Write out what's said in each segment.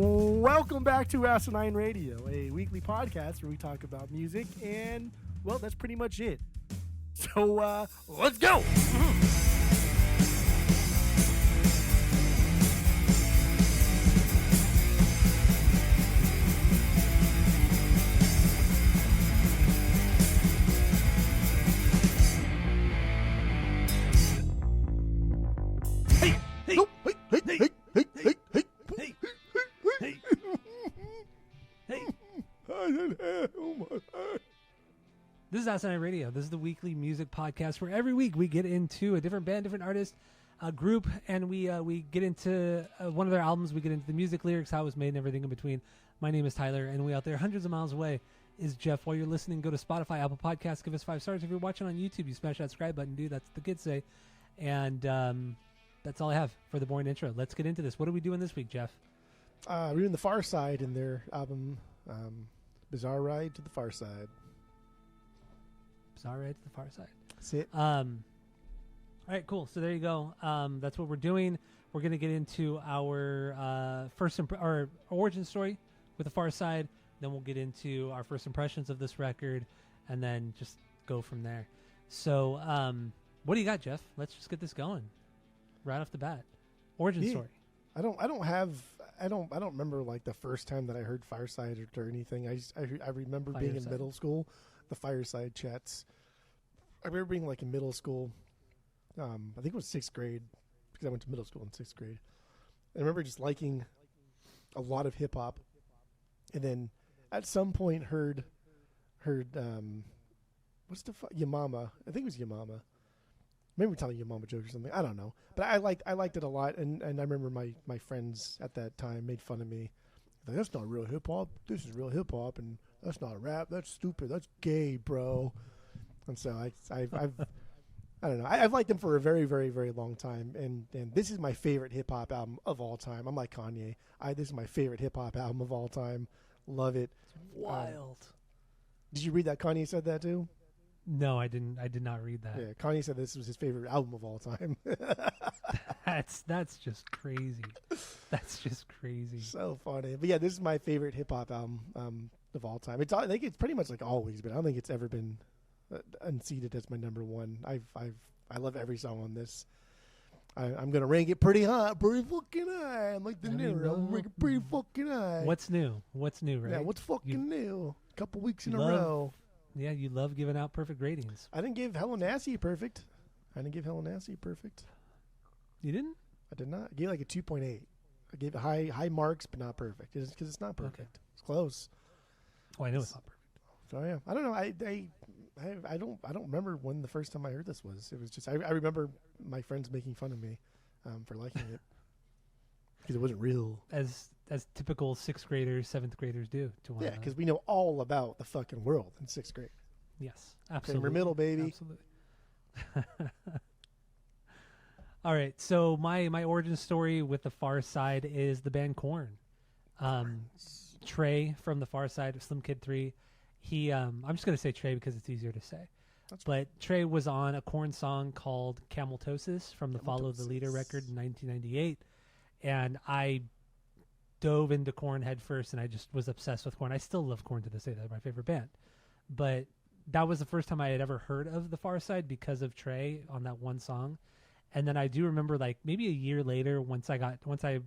Welcome back to Asinine Radio, a weekly podcast where we talk about music, and, well, that's pretty much it. So, let's go! This is Asinine Radio. This is the weekly music podcast where every week we get into a different band, different artist, a group, and we get into one of their albums. We get into the music, lyrics, how it was made, and everything in between. My name is Tyler, and we out there hundreds of miles away is Jeff. While you're listening, go to Spotify, Apple Podcasts, give us 5 stars. If you're watching on YouTube, you smash that subscribe button, dude. That's what the kids say. And that's all I have for the boring intro. Let's get into this. What are we doing this week, Jeff? We're doing the Pharcyde in their album, Bizarre Ride to the Pharcyde. Bizarre Ride to the Pharcyde. That's it. All right, cool. So there you go. That's what we're doing. We're going to get into our our origin story with the Pharcyde. Then we'll get into our first impressions of this record, and then just go from there. So, what do you got, Jeff? Let's just get this going right off the bat. Origin story. I don't remember like the first time that I heard Pharcyde or anything. I remember being in middle school, the Pharcyde chats. I remember being like in middle school. I think it was 6th grade because I went to middle school in 6th grade. I remember just liking a lot of hip hop, and then at some point heard what's the Yamama? I think it was Yamama. Maybe we're telling Yamama jokes or something. I don't know. But I liked it a lot, and I remember my friends at that time made fun of me. Like, that's not real hip hop. This is real hip hop, and that's not rap. That's stupid. That's gay, bro. And so I've I don't know. I've liked them for a very, very, very long time, and this is my favorite hip hop album of all time. I'm like Kanye. This is my favorite hip hop album of all time. Love it. It's wild. Did you read that Kanye said that too? No, I didn't. I did not read that. Yeah, Kanye said this was his favorite album of all time. That's just crazy. That's just crazy. So funny. But yeah, this is my favorite hip hop album of all time. I think it's pretty much like always, but I don't think it's ever been unseated as my number one. I love every song on this. I'm gonna rank it pretty fucking high. I'm like the Nero. I'm rank it pretty fucking high. What's new? What's new, right? Yeah, what's fucking new? A couple weeks in a row. Yeah, you love giving out perfect ratings. I didn't give Hello Nasty perfect. You didn't? I did not. I gave like a 2.8. I gave it high marks, but not perfect. Because it's not perfect. Okay. It's close. Oh, I know it's not perfect. So yeah, I don't know. I don't remember when the first time I heard this was. It was just I remember my friends making fun of me for liking it because it wasn't real. As typical 6th graders, 7th graders do to one another. Yeah, because we know all about the fucking world in 6th grade. Yes, absolutely. Kramer Middle, baby. Absolutely. All right, so my origin story with the Pharcyde is the band Korn. Trey from the Pharcyde, Slim Kid 3. He, I'm just gonna say Trey because it's easier to say. But Trey was on a Korn song called Cameltosis from the Follow the Leader record in 1998, and I dove into Korn head first, and I just was obsessed with Korn. I still love Korn to this day; they're my favorite band. But that was the first time I had ever heard of the Pharcyde because of Trey on that one song. And then I do remember, like maybe a year later, once I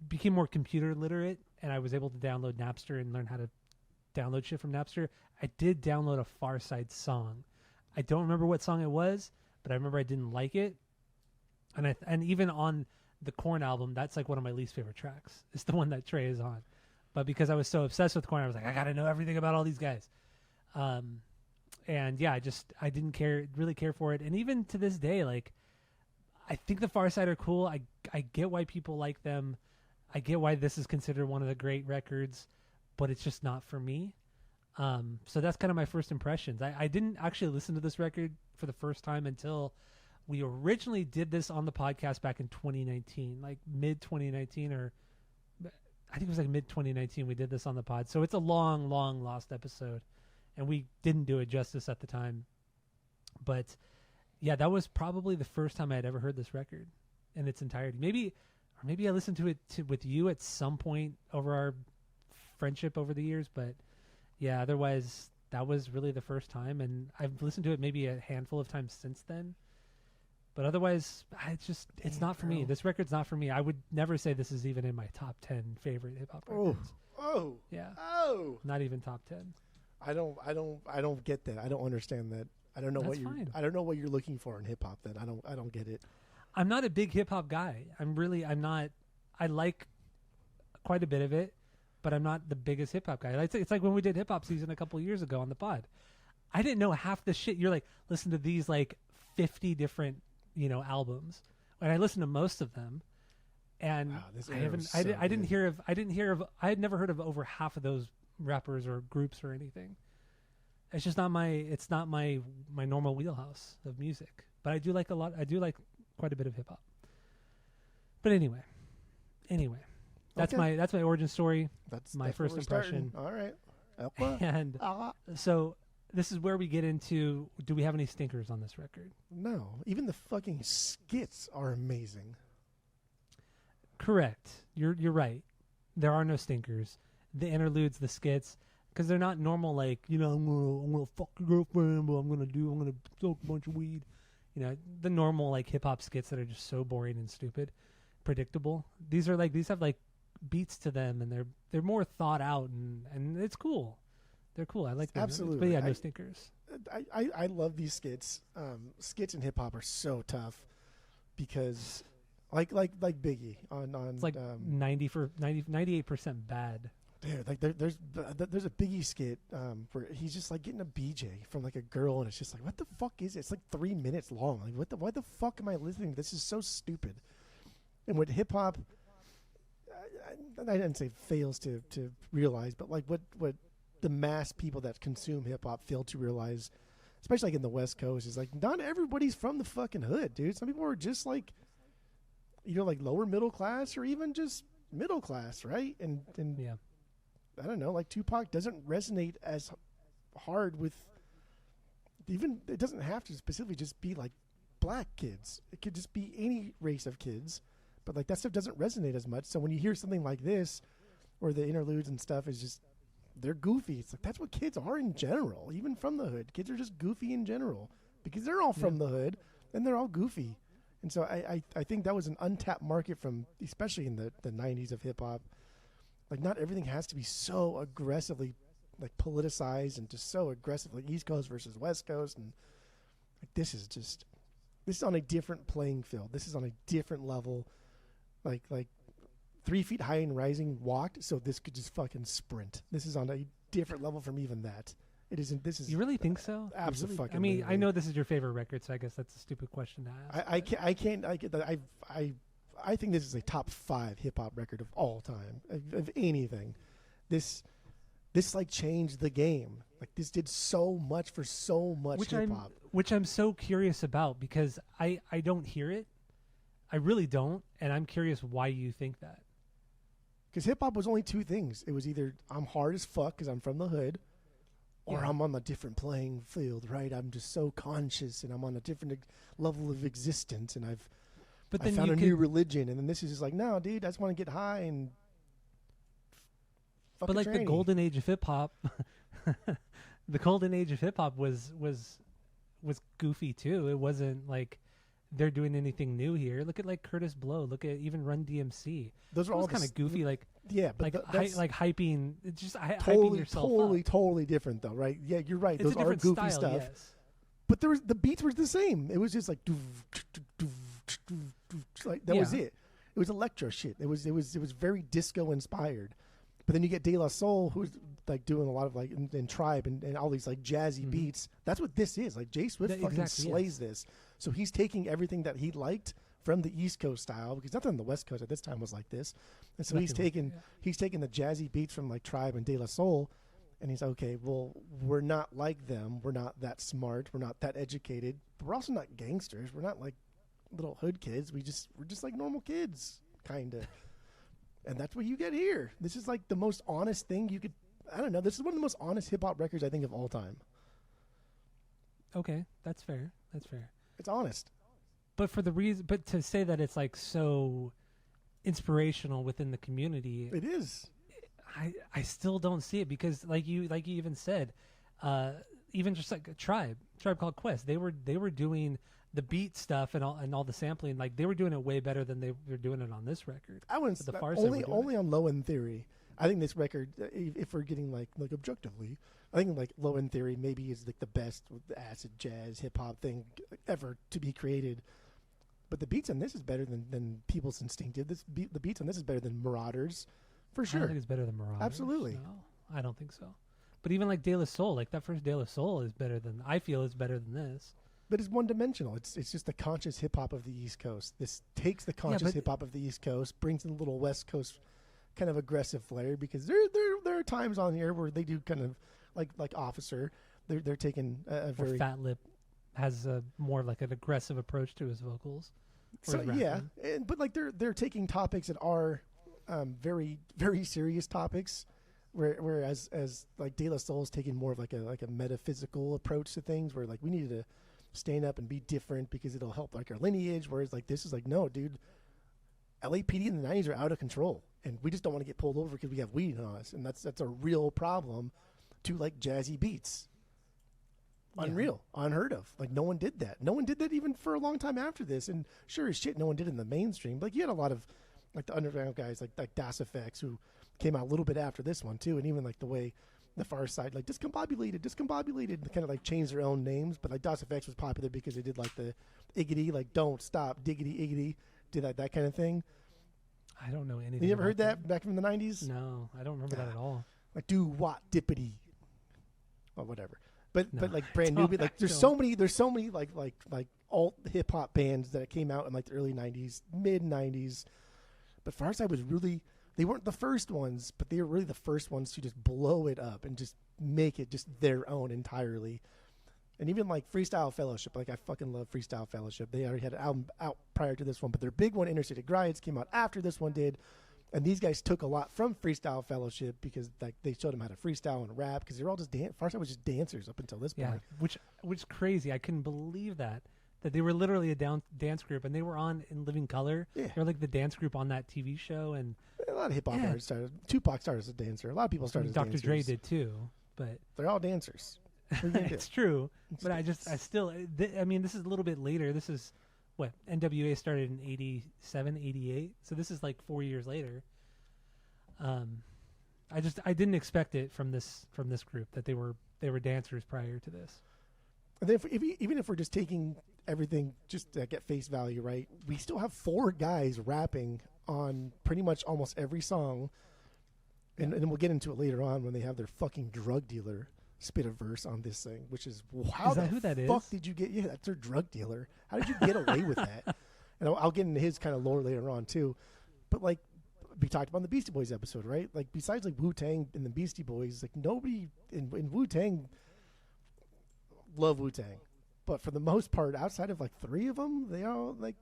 became more computer literate and I was able to download Napster and learn how to download shit from Napster, I did download a Pharcyde song. I don't remember what song it was, but I remember I didn't like it. And even on the Korn album, that's like one of my least favorite tracks. It's the one that Trey is on. But because I was so obsessed with Korn, I was like, I got to know everything about all these guys. And yeah, I didn't really care for it. And even to this day, like, I think the Pharcyde are cool. I get why people like them. I get why this is considered one of the great records, but it's just not for me. So that's kind of my first impressions. I didn't actually listen to this record for the first time until we originally did this on the podcast back in 2019, like mid 2019, or I think it was like mid 2019. We did this on the pod. So it's a long, long lost episode, and we didn't do it justice at the time. But yeah, that was probably the first time I had ever heard this record in its entirety. Maybe maybe I listened to it with you at some point over our friendship over the years, but yeah, otherwise that was really the first time, and I've listened to it maybe a handful of times since then. But otherwise, it's not for me. This record's not for me. I would never say this is even in my top 10 favorite hip hop records. Oh. Yeah. Oh. Not even top 10. I don't get that. I don't understand that. I don't know I don't know what you're looking for in hip hop then. I don't get it. I'm not a big hip hop guy. I'm not. I like quite a bit of it, but I'm not the biggest hip hop guy. It's like when we did hip hop season a couple of years ago on the pod. I didn't know half the shit. You're like, listen to these like 50 different, albums. And I listened to most of them, and wow, I had never heard of over half of those rappers or groups or anything. It's just not my normal wheelhouse of music. But I do like quite a bit of hip hop. But anyway, that's Okay. my origin story. That's my first impression. Starting. All right. And so this is where we get into, do we have any stinkers on this record? No, even the fucking skits are amazing. Correct. You're right. There are no stinkers. The interludes, the skits, because they're not normal. Like, I'm gonna fuck your girlfriend, but I'm gonna smoke a bunch of weed. The normal like hip hop skits that are just so boring and stupid, predictable. These have like beats to them, and they're more thought out, and it's cool. They're cool. I like them. Absolutely. But yeah, no stinkers. I love these skits. Skits in hip hop are so tough because, like Biggie on It's like 98% bad. Dude, like there's a Biggie skit where he's just like getting a BJ from like a girl, and it's just like, what the fuck is it? It's like 3 minutes long. Like why the fuck am I listening to this? Is so stupid. And what hip hop, I didn't say fails to realize, but like what the mass people that consume hip hop fail to realize, especially like in the West Coast, is like not everybody's from the fucking hood, dude. Some people are just like, like lower middle class or even just middle class, right? And yeah. I don't know, like Tupac doesn't resonate as hard with even, it doesn't have to specifically just be like black kids. It could just be any race of kids, but like that stuff doesn't resonate as much. So when you hear something like this, or the interludes and stuff is just, they're goofy. It's like, that's what kids are in general, even from the hood. Kids are just goofy in general because they're all from the hood and they're all goofy. And so I think that was an untapped market from, especially in the 90s of hip hop. Like not everything has to be so aggressively like politicized and just so aggressively East Coast versus West Coast. And like, this is on a different playing field. This is on a different level. Like 3 feet high and rising walked, so this could just fucking sprint. This is on a different level from even that. It isn't. This is. You really think so? Absolutely. I mean, I know this is your favorite record, so I guess that's a stupid question to ask. I think this is a top 5 hip hop record of all time, of anything. This like changed the game. Like this did so much for so much hip hop. Which I'm so curious about because I don't hear it. I really don't, and I'm curious why you think that. Because hip hop was only 2 things. It was either I'm hard as fuck because I'm from the hood, or I'm on a different playing field, right? I'm just so conscious and I'm on a different level of existence, and I found a new religion. And then this is just like, no, dude, I just want to get high and fuck But like tranny. the golden age of hip hop, the golden age of hip hop was goofy too. It wasn't like they're doing anything new here. Look at like Curtis Blow. Look at even Run DMC. Those are all kind of goofy, like but like hyping. It's just totally, hyping yourself totally different though, right? Yeah, you're right. It's Those a are different goofy style, stuff. yes. But the beats were the same. It was just like, like that was it. It was electro shit. It was very disco inspired. But then you get De La Soul, who's like doing a lot of like in Tribe and all these like jazzy beats. That's what this is. Like Jay Swift fucking slays this. So he's taking everything that he liked from the East Coast style, because nothing on the West Coast at this time was like this. And so he's taking the jazzy beats from like Tribe and De La Soul, and he's okay, well, we're not like them. We're not that smart. We're not that educated. But we're also not gangsters. We're not like little hood kids. We're just like normal kids, kind of. And that's what you get here. This is like the most honest thing you could. I don't know. This is one of the most honest hip hop records I think of all time. Okay, that's fair. That's fair. It's honest. But to say that it's like so inspirational within the community. It is. I still don't see it because like you even said, even just like a Tribe Called Quest, they were doing the beat stuff and all the sampling, like they were doing it way better than they were doing it on this record. I wouldn't the only on Low End Theory. I think this record, if we're getting like objectively, I think like Low End Theory maybe is like the best acid jazz hip hop thing ever to be created. But the beats on this is better than People's Instinctive. The beats on this is better than Marauders, for sure. I don't think it's better than Marauders. Absolutely. No, I don't think so. But even like De La Soul, like that first De La Soul is better than, I feel is better than this. But it's one dimensional. It's just the conscious hip hop of the East Coast. This takes the conscious hip hop of the East Coast, brings in a little West Coast kind of aggressive flair, because there are times on here where they do kind of like Officer. They're taking a very Fat Lip has a more of like an aggressive approach to his vocals. So yeah, but like they're taking topics that are very very serious topics, whereas as like De La Soul is taking more of like a metaphysical approach to things, where like we needed to stand up and be different because it'll help like our lineage. Whereas like this is like, no, dude, LAPD in the 90s are out of control, and we just don't want to get pulled over because we have weed on us, and that's a real problem to like jazzy beats. Unreal, unheard of. Like no one did that. No one did that even for a long time after this. And sure as shit, no one did in the mainstream. Like you had a lot of like the underground guys like Das Effects who came out a little bit after this one too, and even like the way the Pharcyde like discombobulated, and kind of like changed their own names. But like Das Effects was popular because they did like the Iggity, like don't stop, diggity, Iggity, did that kind of thing. I don't know anything. You ever heard that back from the 90s? No, I don't remember that at all. Like do what dippity, or whatever. But like brand new, like there's so many like alt hip hop bands that came out in like the early 90s, mid 90s. But Pharcyde was really, they weren't the first ones, but they were really the first ones to just blow it up and just make it just their own entirely. And even like Freestyle Fellowship, like I fucking love Freestyle Fellowship. They already had an album out prior to this one, but their big one, Interstate Riots, came out after this one did. And these guys took a lot from Freestyle Fellowship because like they showed them how to freestyle and rap, because they were all just Pharcyde was just dancers up until this point. Which is crazy. I couldn't believe that they were literally a dance group, and they were on In Living Color. Yeah. They were like the dance group on that TV show, and a lot of hip hop artists started. Tupac started as a dancer. A lot of people started as dancers. Dr. Dre did too, but they're all dancers. It's true, but I still. I mean, this is a little bit later. This is. What, NWA started in 87, 88, so this is like 4 years later. I didn't expect it from this group that they were dancers prior to this. And then even if we're just taking everything just at face value, right? We still have 4 guys rapping on pretty much almost every song, and we'll get into it later on when they have their fucking drug dealer spit a verse on this thing, which is who that is? Fuck did you get? Yeah, that's their drug dealer. How did you get away with that? And I'll get into his kind of lore later on too. But like we talked about in the Beastie Boys episode, right? Like besides like Wu-Tang and the Beastie Boys, like nobody in Wu-Tang love Wu-Tang. But for the most part, outside of like 3 of them, they all like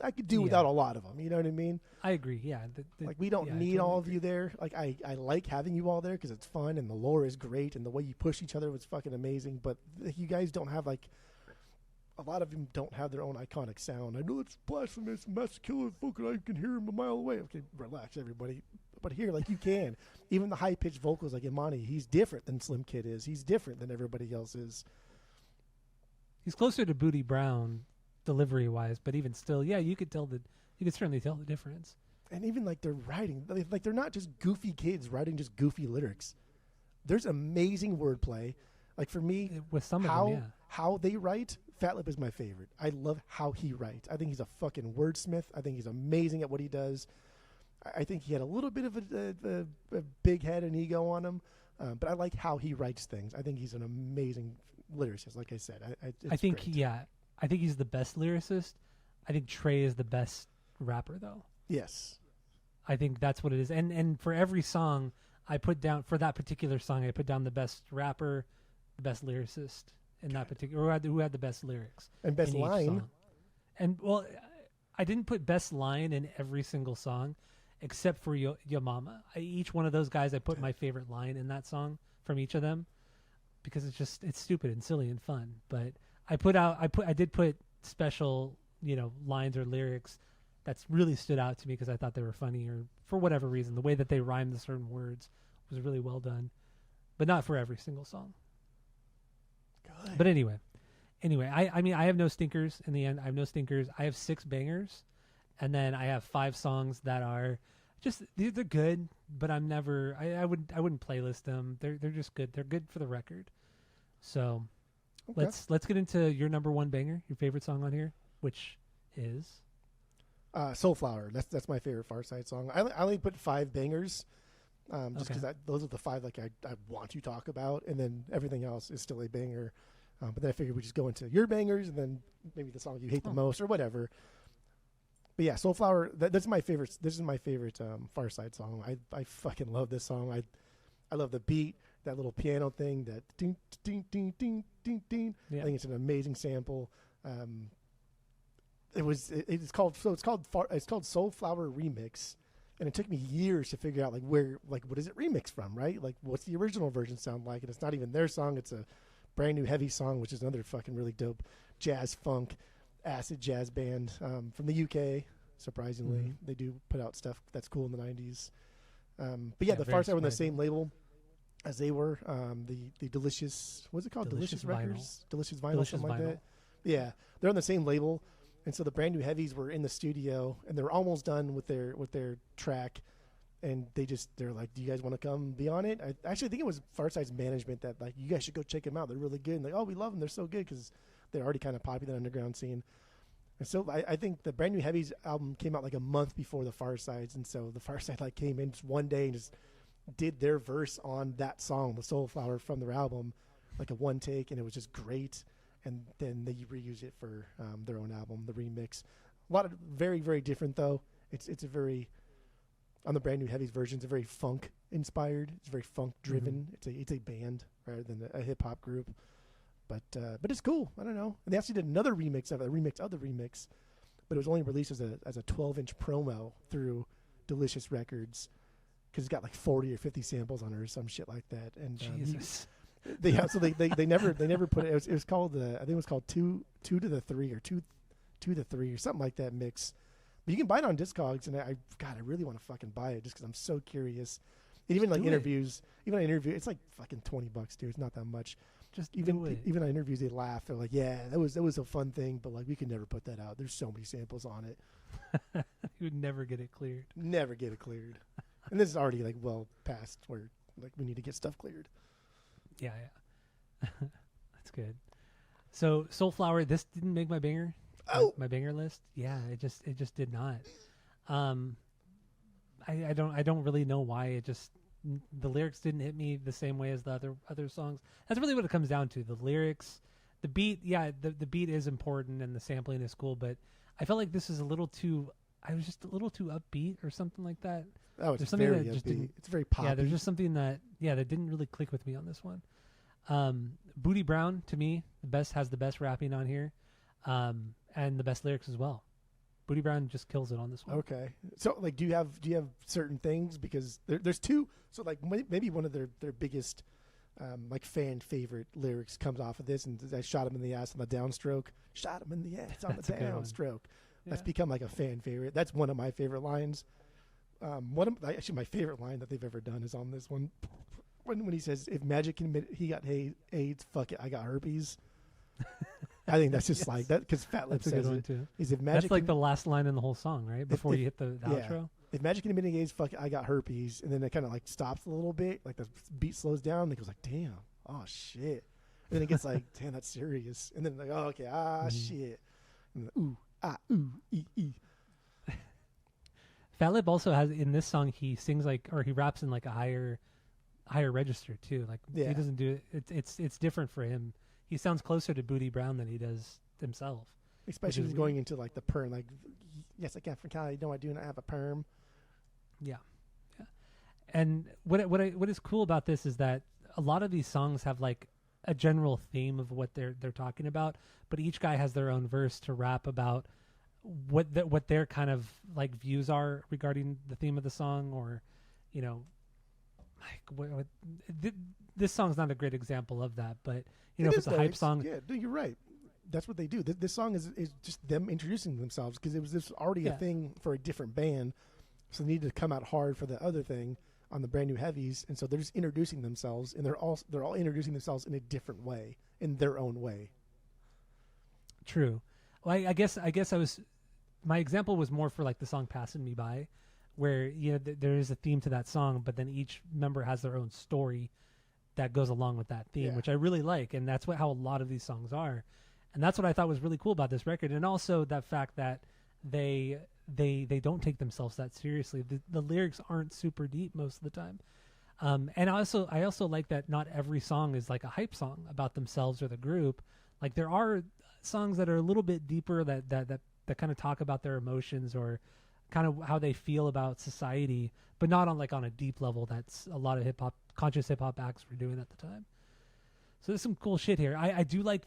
I could do without a lot of them. You know what I mean? I agree. Yeah. Like we don't need all of you there. Like I like having you all there because it's fun and the lore is great and the way you push each other was fucking amazing. But you guys don't have like, a lot of them don't have their own iconic sound. I know it's blasphemous, mass killer, fucking I can hear him a mile away. Okay, relax everybody. But here, like you can. Even the high pitched vocals like Imani, he's different than Slim Kid is. He's different than everybody else is. He's closer to Booty Brown delivery wise, but even still, yeah, you could certainly tell the difference. And even like their writing, like they're not just goofy kids writing just goofy lyrics. There's amazing wordplay. Like for me, with some of them, yeah. How they write, Fat Lip is my favorite. I love how he writes. I think he's a fucking wordsmith. I think he's amazing at what he does. I think he had a little bit of a big head and ego on him, but I like how he writes things. I think he's an amazing lyricist. Like I said, I think great. I think he's the best lyricist. I think Trey is the best rapper, though. Yes. I think that's what it is. And for every song, I put down, for that particular song, I put down the best rapper, the best lyricist in that particular, or who had the best lyrics. And best line. Song. And, well, I didn't put best line in every single song, except for Yo Mama. Each one of those guys, I put my favorite line in that song from each of them, because it's stupid and silly and fun. But I did put special, lines or lyrics that's really stood out to me because I thought they were funny, or for whatever reason, the way that they rhymed the certain words was really well done, but not for every single song. Good. But anyway, I mean, I have no stinkers in the end. I have no stinkers. I have 6 bangers, and then I have 5 songs that are just they're good, but I'm never. I wouldn't playlist them. They're just good. They're good for the record. So Okay. let's get into your number 1 banger, your favorite song on here, which is Soulflower. That's my favorite Pharcyde song. I only put 5 bangers, just because those are the 5 like I want to talk about, and then everything else is still a banger. But then I figured we just go into your bangers, and then maybe the song you hate the most or whatever. But yeah, Soulflower. That's my favorite. This is my favorite Pharcyde song. I fucking love this song. I love the beat, that little piano thing, that ding ding ding ding ding ding. Yeah. I think it's an amazing sample. It's called Soulflower Remix, and it took me years to figure out what is it remixed from, right? Like what's the original version sound like? And it's not even their song. It's a brand new Heavy song, which is another fucking really dope jazz funk acid jazz band from the UK. Surprisingly, they do put out stuff that's cool in the 90s. But yeah, the Pharcyde were on the same label as they were. The Delicious, what's it called? Delicious Records, Delicious Vinyl, something like that. Yeah, they're on the same label, and so the brand new Heavies were in the studio, and they were almost done with their track, and they're like, "Do you guys want to come be on it?" I actually think it was Pharcyde's management that like, "You guys should go check them out. They're really good." And like, "Oh, we love them. They're so good," because they're already kind of popular in the underground scene. And so I think the brand new Heavies album came out like a month before the Pharcydes, and so the Pharcyde like came in just one day and just did their verse on that song, the Soulflower, from their album, like a one take, and it was just great. And then they reuse it for their own album, the remix. A lot of very, very different though. It's a very, on the brand new Heavies version, it's a very funk inspired. It's very funk driven. It's a band rather than a hip hop group. But it's cool. I don't know. And they actually did another remix of the remix, but it was only released as a 12-inch promo through Delicious Records, because it's got like 40 or 50 samples on it or some shit like that. And Jesus. They never put it. It was called I think it was called two to the 3 or two to the 3 or something like that mix. But you can buy it on Discogs, and I really want to fucking buy it just because I'm so curious. And even like interviews, it's like fucking $20, dude. It's not that much. Just even on interviews, they laugh. They're like, "Yeah, that was a fun thing, but like we could never put that out. There's so many samples on it. You would never get it cleared. Never get it cleared." And this is already like well past where like we need to get stuff cleared. Yeah. That's good. So Soulflower, this didn't make my banger. Oh, my banger list. Yeah, it just did not. I don't really know why. It just, the lyrics didn't hit me the same way as the other songs. That's really what it comes down to. The lyrics, the beat. Yeah, the beat is important and the sampling is cool, but I felt like this is I was just a little too upbeat or something like that. Oh, it's something very that just didn't. It's very poppy. Yeah, there's just something that didn't really click with me on this one. Booty Brown, to me, has the best rapping on here, and the best lyrics as well. Booty Brown just kills it on this one. Okay, so like, do you have certain things, because there's two? So like maybe one of their biggest like fan favorite lyrics comes off of this, and I shot him in the ass on the downstroke. Shot him in the ass on the downstroke. Yeah. That's become like a fan favorite. That's one of my favorite lines. Actually, my favorite line that they've ever done is on this one, when he says, "If Magic can admit he got AIDS, fuck it, I got herpes." I think that's just like that, because Fat Lip says it. Too. Is if Magic? That's like the last line in the whole song, right? Before you hit the outro. If Magic can admit AIDS, fuck it, I got herpes, and then it kind of like stops a little bit, like the beat slows down, and it goes like, "Damn, oh shit," and then it gets like, "Damn, that's serious," and then like, "Oh, okay, shit," and then, ooh, Fat Lip also has, in this song, he sings he raps in like a higher register too. Like he doesn't do it. It's different for him. He sounds closer to Booty Brown than he does himself. Especially when he's going into like the perm. Like, yes, I can't from Cali. No, I do not have a perm. Yeah. And what is cool about this is that a lot of these songs have like a general theme of what they're talking about, but each guy has their own verse to rap about what their kind of like views are regarding the theme of the song, or like this song's not a great example of that, but if it's a hype song, you're right. that's what they do. This song is just them introducing themselves because it was this already a thing for a different band, so they needed to come out hard for the other thing on the brand new heavies, and so they're just introducing themselves, and they're all introducing themselves in a different way, in their own way. True. Well, I guess I was, my example was more for like the song "Passing Me By," where there is a theme to that song, but then each member has their own story that goes along with that theme, which I really like, and that's how a lot of these songs are, and that's what I thought was really cool about this record, and also that fact that they don't take themselves that seriously. The lyrics aren't super deep most of the time, and I also like that not every song is like a hype song about themselves or the group. Like there are songs that are a little bit deeper that kind of talk about their emotions or kind of how they feel about society, but not on a deep level. That's a lot of conscious hip hop acts were doing at the time. So there's some cool shit here. I do like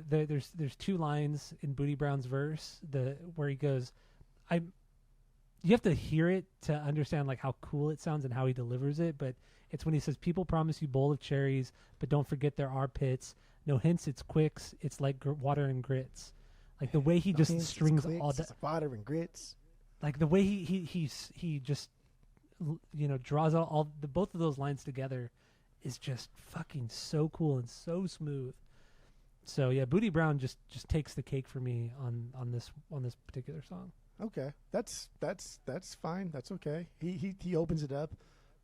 there's two lines in Booty Brown's verse where he goes, you have to hear it to understand like how cool it sounds and how he delivers it, but it's when he says, "People promise you bowl of cherries, but don't forget there are pits. No hints, it's quicks. It's like water and grits." Like the way he just strings all that, it's like water and grits. Like the way he just draws out both of those lines together is just fucking so cool and so smooth. So yeah, Booty Brown just takes the cake for me on this particular song. Okay, that's fine. That's okay. He opens it up.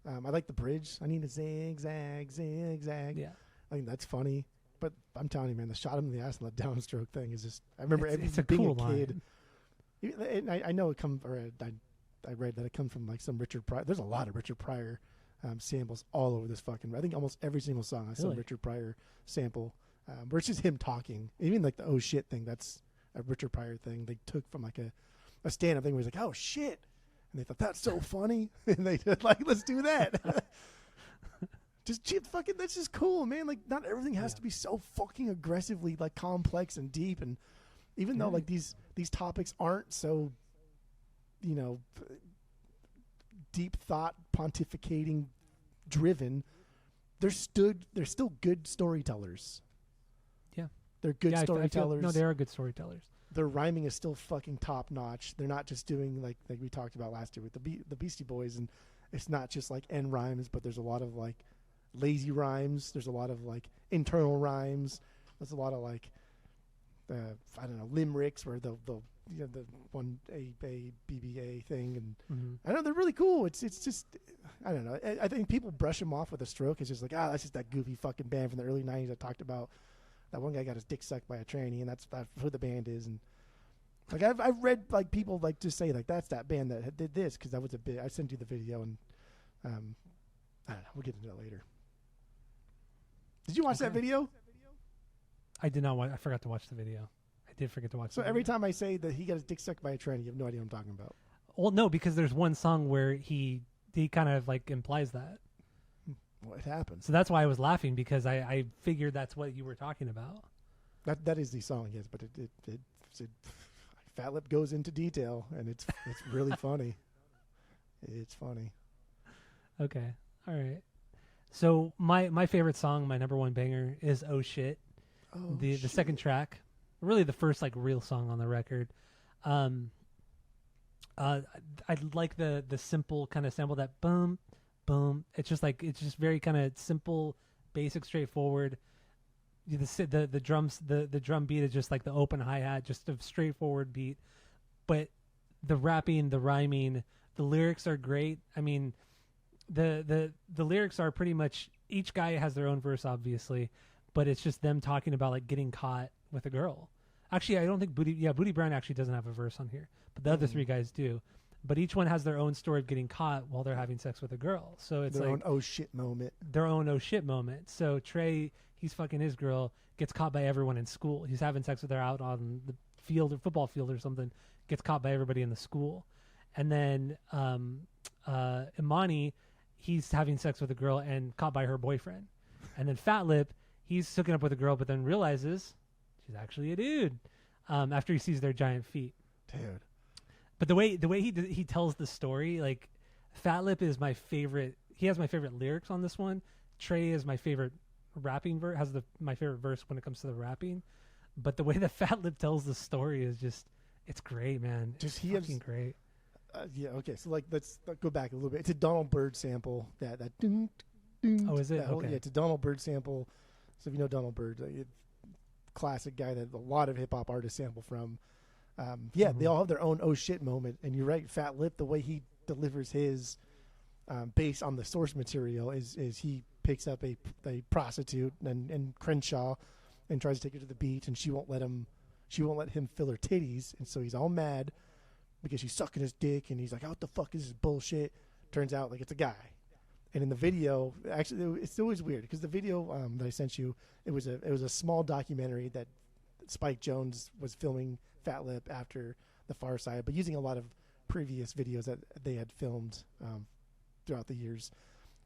I like the bridge. I need a zigzag, zigzag. Yeah, I think that's funny. But I'm telling you, man, the shot him in the ass and the downstroke thing is just. I remember it's a being cool a kid. Line. And I know it comes. I read that it comes from like some Richard Pryor. There's a lot of Richard Pryor samples all over this fucking. I think almost every single song has some Richard Pryor sample, where it's just him talking. Even like the "oh shit" thing, that's a Richard Pryor thing. They took from like a stand-up thing where he's like, "oh shit," and they thought that's so funny, and they did like, "let's do that." Just fucking, that's just cool, man. Like, not everything has to be so fucking aggressively like complex and deep. And even though like these topics aren't so, deep thought pontificating driven, they're still good storytellers. Yeah, they're good storytellers. No, they are good storytellers. Their rhyming is still fucking top notch. They're not just doing like we talked about last year with the Beastie Boys, and it's not just like end rhymes, but there's a lot of like lazy rhymes. There's a lot of like internal rhymes. There's a lot of like I don't know, limericks where the one A BBA thing, and I know they're really cool. It's just I don't know. I think people brush them off with a stroke. It's just like that's just that goofy fucking band from the early '90s I talked about. That one guy got his dick sucked by a tranny, and that's who the band is. And like I've read like people like just say like that's that band that did this because that was a bit. I sent you the video, and I don't know. We'll get into that later. Did you watch that video? I did not watch. I forgot to watch the video. I did forget to watch. So every time I say that he got his dick sucked by a tranny, you have no idea what I'm talking about. Well, no, because there's one song where he kind of like implies that. What happened? So that's why I was laughing, because I figured that's what you were talking about. That is the song, yes, but it Fat Lip goes into detail, and it's really funny. It's funny. Okay, all right. So my favorite song, my number one banger, is "Oh Shit," the second track, really the first like real song on the record. I like the simple kind of sample, that boom. Boom. It's just very kind of simple, basic, straightforward. The drums, the drum beat is just like the open hi-hat, just a straightforward beat. But the rapping, the rhyming, the lyrics are great. I mean, the lyrics are pretty much, each guy has their own verse, obviously, but it's just them talking about like getting caught with a girl. Actually, I don't think Booty Brown actually doesn't have a verse on here, but the other three guys do. But each one has their own story of getting caught while they're having sex with a girl. So it's their like own oh shit moment. Their own oh shit moment. So Trey, he's fucking his girl, gets caught by everyone in school. He's having sex with her out on the field or football field or something, gets caught by everybody in the school. And then Imani, he's having sex with a girl and caught by her boyfriend. And then Fat Lip, he's hooking up with a girl but then realizes she's actually a dude after he sees their giant feet. Dude. But the way he tells the story, like, Fat Lip is my favorite. He has my favorite lyrics on this one. Trey is my favorite rapping verse. My favorite verse when it comes to the rapping. But the way that Fat Lip tells the story is it's great, man. Just it's fucking great. Yeah, okay. So like, let's go back a little bit. It's a Donald Byrd sample. That Oh, is it? Okay. Yeah, it's a Donald Byrd sample. So if you know Donald Byrd, classic guy that a lot of hip hop artists sample from. They all have their own oh shit moment. And you're right, Fat Lip, the way he delivers his based on the source material is he picks up a prostitute and Crenshaw and tries to take her to the beach, and she won't let him fill her titties, and so he's all mad because she's sucking his dick, and he's like, oh, what the fuck is this bullshit? Turns out like it's a guy. And in the video, actually, it's always weird because the video that I sent you, it was a small documentary that Spike Jonze was filming Fat Lip after the Pharcyde, but using a lot of previous videos that they had filmed throughout the years.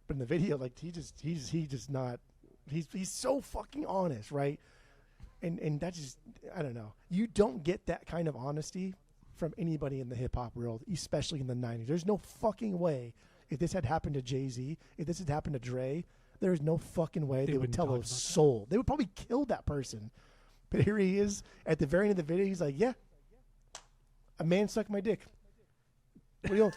But in the video, like he's so fucking honest, right? And that just, I don't know. You don't get that kind of honesty from anybody in the hip hop world, especially in the 90s. There's no fucking way. If this had happened to Jay-Z, if this had happened to Dre, there is no fucking way they would tell a soul. They would probably kill that person. But here he is at the very end of the video. He's like, yeah, a man sucked my dick. What do you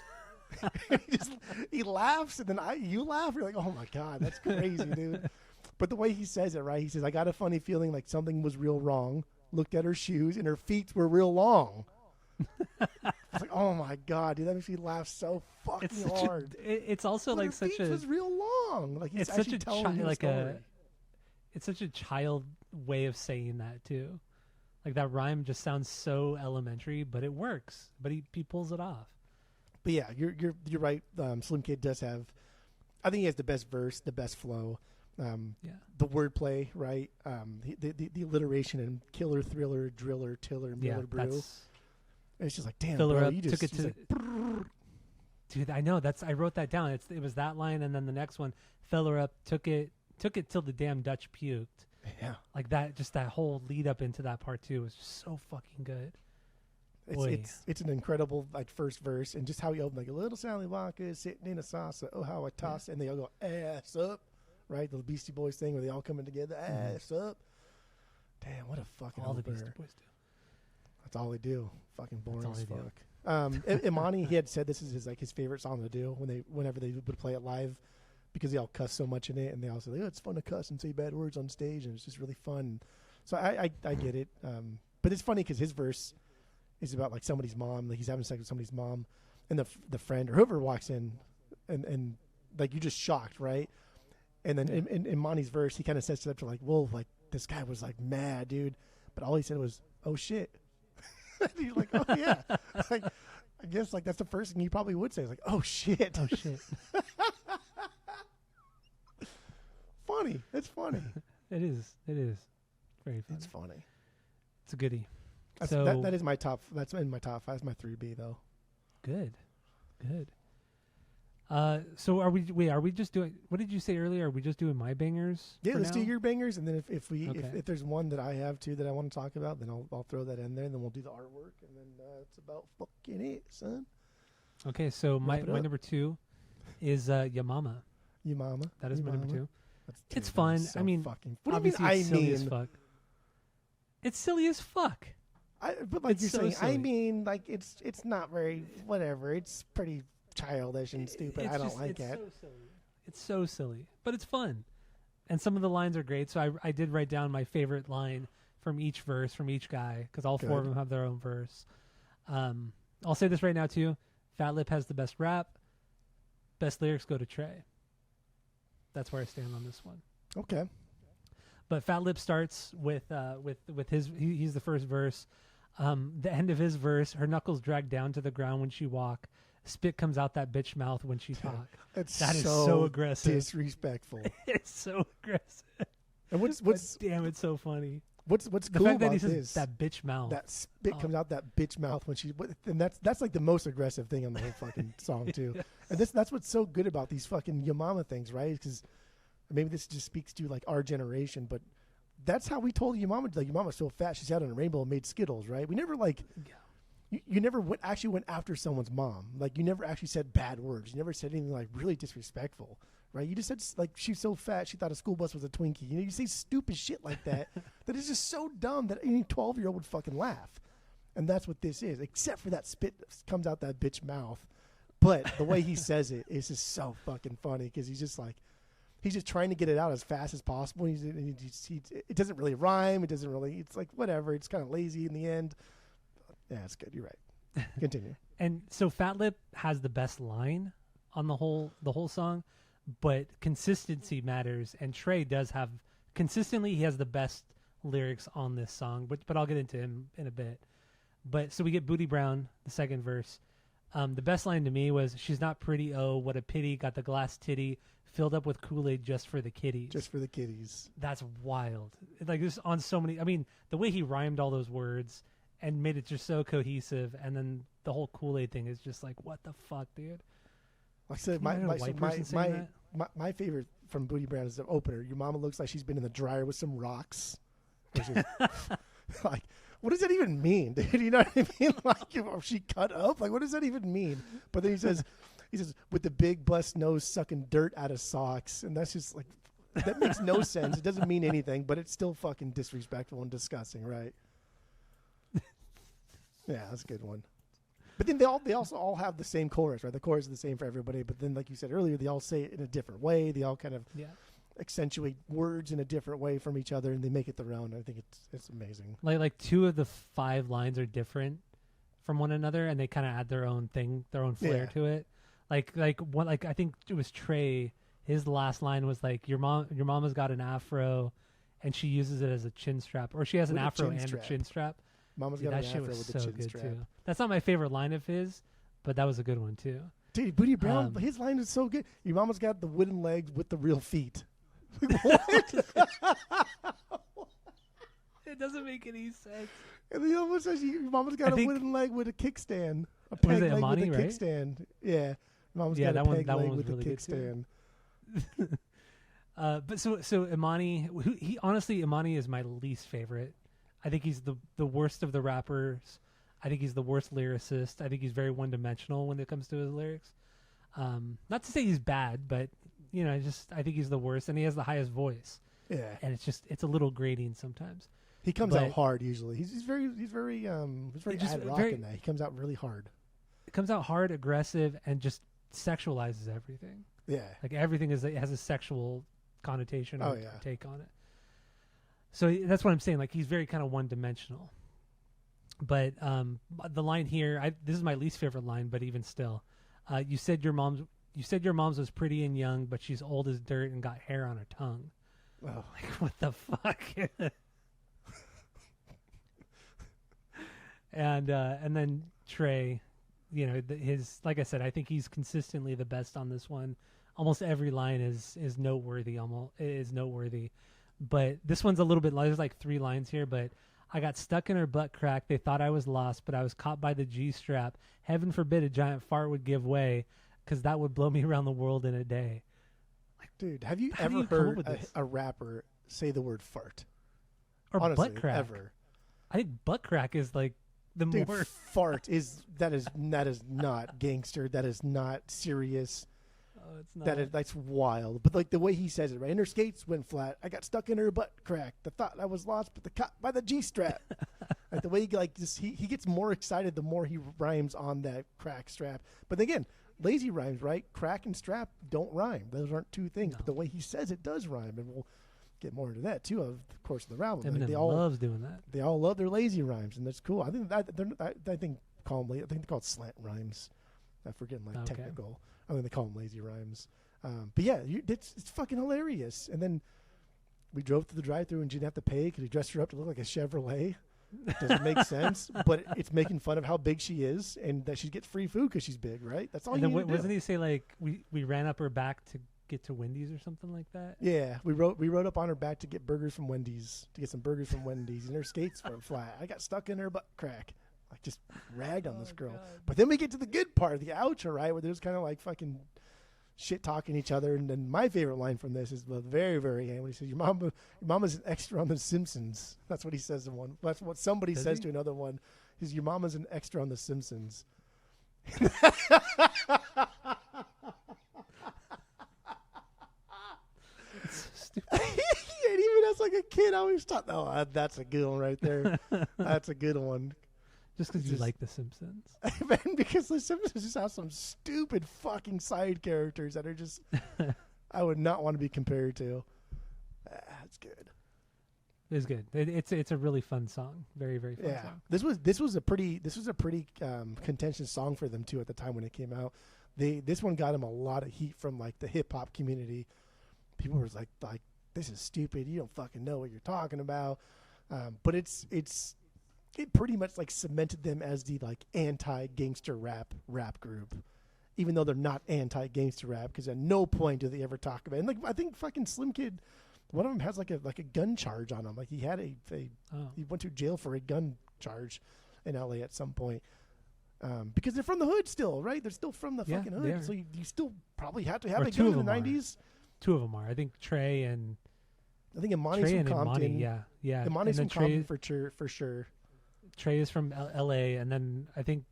he laughs, and then you laugh. You're like, oh my God, that's crazy, dude. But the way he says it, right? He says, I got a funny feeling like something was real wrong. Looked at her shoes, and her feet were real long. It's like, oh my God, dude, that makes me laugh so fucking hard. It's also but like her feet was real long. Like he's actually telling you a story. It's such a child way of saying that too. Like that rhyme just sounds so elementary, but it works. But he pulls it off. But yeah, you're right. Slim Kid does have, I think he has the best verse, the best flow. The wordplay, right? The alliteration and killer, thriller, driller, tiller, miller, brew. It's just like, damn, Filler bro, up, you just took it to like, dude. I know I wrote that down. It was that line, and then the next one, filler up, took it till the damn Dutch puked. Yeah, like that. Just that whole lead up into that part too was just so fucking good. It's an incredible like first verse, and just how he opened like a little Sally Walker sitting in a salsa. Oh, how I toss, and they all go ass up, right? The Beastie Boys thing where they all coming together, ass up. Damn, what a fucking all opener. The Beastie Boys do. That's all they do. Fucking boring as fuck. Imani, he had said this is his favorite song to do whenever they would play it live, because they all cuss so much in it, and they all say, oh, it's fun to cuss and say bad words on stage, and it's just really fun. So I get it. But it's funny because his verse is about like somebody's mom, like he's having sex with somebody's mom, and the friend or whoever walks in, and like you're just shocked, right? And then in Imani's verse, he kind of sets it up to like, well, like this guy was like mad, dude, but all he said was, oh shit. And he's like, oh yeah. Like, I guess like that's the first thing he probably would say. Is like, oh shit. Oh shit. Funny. It's funny. It is. Very funny. It's funny. It's a goodie. That is my top. That's in my top 5. That's my 3B though. Good. So are we just doing? What did you say earlier? Are we just doing my bangers? Yeah, let's do your bangers, and then if there's one that I have too that I want to talk about, then I'll throw that in there, and then we'll do the artwork, and then it's about fucking it, son. Okay, so my number 2 is Yamama. Yamama. That is my number 2. It's dude, fun. so I mean, fucking, obviously it's silly as fuck. It's silly as fuck. But like it's you're so saying, silly. I mean, like it's not very whatever. It's pretty childish and stupid. I don't like it. So silly. It's so silly, but it's fun, and some of the lines are great. So I did write down my favorite line from each verse from each guy, because all 4 of them have their own verse. I'll say this right now too: Fat Lip has the best rap. Best lyrics go to Trey. That's where I stand on this one. Okay. But Fat Lip starts with his he's the first verse. The end of his verse, her knuckles drag down to the ground when she walk. Spit comes out that bitch mouth when she talk. That is so aggressive. Disrespectful. It's so aggressive. And what's damn, it's so funny. What's the cool fact that about he says this? That bitch mouth. That spit comes out that bitch mouth when she, and that's like the most aggressive thing on the whole fucking song too. Yes. And that's what's so good about these fucking Yamama things, right? Because maybe this just speaks to like our generation, but that's how we told Yamama, like, your mama's so fat she sat on a rainbow and made Skittles, right? We never like, you never actually went after someone's mom. Like, you never actually said bad words. You never said anything like really disrespectful, right? You just said like she's so fat she thought a school bus was a Twinkie. You know, you say stupid shit like that that is just so dumb that any 12-year-old would fucking laugh. And that's what this is, except for that spit that comes out that bitch mouth. But the way he says it is just so fucking funny because he's just trying to get it out as fast as possible. It doesn't really rhyme. It's like whatever. It's kind of lazy in the end. Yeah, it's good. You're right. Continue. And so Fat Lip has the best line on the whole song, but consistency matters. And Trey does have consistently. He has the best lyrics on this song, but I'll get into him in a bit. But so we get Booty Brown, the second verse. The best line to me was, "She's not pretty, oh, what a pity, got the glass titty, filled up with Kool-Aid just for the kiddies." Just for the kiddies. That's wild. Like this on so many, I mean, the way he rhymed all those words and made it just so cohesive, and then the whole Kool-Aid thing is just like, what the fuck, dude? Like I said, my favorite from Booty Brown is the opener. Your mama looks like she's been in the dryer with some rocks. Like, what does that even mean, dude? You know what I mean? Like, she cut up? Like, what does that even mean? But then he says, with the big bust nose sucking dirt out of socks. And that's just like, that makes no sense. It doesn't mean anything, but it's still fucking disrespectful and disgusting, right? Yeah, that's a good one. But then they also all have the same chorus, right? The chorus is the same for everybody. But then, like you said earlier, they all say it in a different way. They all kind of accentuate words in a different way from each other, and they make it their own. I think it's amazing. Like 2 of the 5 lines are different from one another, and they kind of add their own thing, their own flair to it. Like I think it was Trey. His last line was like, your mama's got an afro, and she uses it as a chin strap, or she has an afro and a chin strap. Mama's got an afro with a chin strap. Too. That's not my favorite line of his, but that was a good one too. Dude, Booty Brown, his line is so good. Your mama's got the wooden legs with the real feet. What? It doesn't make any sense. And he almost says your mama's got a wooden leg with a kickstand. A peg leg Imani, with a right? kickstand. Yeah. Mama's got a peg leg with really a kickstand. But so Imani, Imani is my least favorite. I think he's the worst of the rappers. I think he's the worst lyricist. I think he's very one-dimensional when it comes to his lyrics. Not to say he's bad, but I think he's the worst, and he has the highest voice. Yeah, and it's a little grating sometimes. He comes out hard usually. He's very ad rock in that. He comes out really hard. It comes out hard, aggressive, and just sexualizes everything. Yeah, like everything has a sexual connotation or take on it. So that's what I'm saying. Like he's very kind of one-dimensional. But the line here, this is my least favorite line. But even still, you said your mom's was pretty and young, but she's old as dirt and got hair on her tongue. Oh, like what the fuck? And then Trey, his, like I said, I think he's consistently the best on this one. Almost every line is noteworthy. But this one's a little bit. There's like 3 lines here, but. I got stuck in her butt crack. They thought I was lost, but I was caught by the G-strap. Heaven forbid a giant fart would give way, because that would blow me around the world in a day. Like, dude, have you ever heard a rapper say the word fart? Or honestly, butt crack? Ever? I think butt crack is like the more... fart is not gangster. That is not serious. Oh, it's not. That's wild. But like the way he says it, right? And her skates went flat. I got stuck in her butt crack. The thought I was lost, but the caught by the G-strap. Like the way he gets more excited the more he rhymes on that crack strap. But again, lazy rhymes, right? Crack and strap don't rhyme. Those aren't 2 things. No. But the way he says it does rhyme, and we'll get more into that too of the course of the album. Eminem loves doing that. They all love their lazy rhymes, and that's cool. I think they call them they're called slant rhymes. I forget technical. I think they call them lazy rhymes. But yeah, it's fucking hilarious. And then we drove through the drive-thru and she didn't have to pay because he dressed her up to look like a Chevrolet. Doesn't make sense, but it's making fun of how big she is and that she gets free food because she's big, right? That's all. And then wasn't he say like we ran up her back to get to Wendy's or something like that? Yeah, we rode up on her back to get burgers from Wendy's, and her skates were flat. I got stuck in her butt crack. Like just ragged on this girl. God. But then we get to the good part, the outro, right, where there's kind of like fucking shit talking each other. And then my favorite line from this is the very, very end when he says, "Your mama's an extra on The Simpsons." That's what he says in one. That's what somebody says to another one. Is "Your mama's an extra on The Simpsons." kid always thought, oh, that's a good one right there. That's a good one. Just because you like The Simpsons. Man, because The Simpsons just have some stupid fucking side characters that are just I would not want to be compared to. That's good. It's good. It's a really fun song. Very, very fun song. This was a pretty contentious song for them too at the time when it came out. This one got them a lot of heat from like the hip hop community. People were like this is stupid. You don't fucking know what you're talking about. But it pretty much like cemented them as the like anti-gangster rap group, even though they're not anti-gangster rap, because at no point do they ever talk about it. And like I think fucking Slim Kid, one of them has like a gun charge on him. Like he had he went to jail for a gun charge in LA at some point, because they're from the hood still, right? They're still from the fucking hood, so you still probably have to have a gun in the 90s. Two of them are. I think Trey and Imani's from Compton. Imani, yeah. Imani's from Compton for sure. Trey is from L.A. and then I think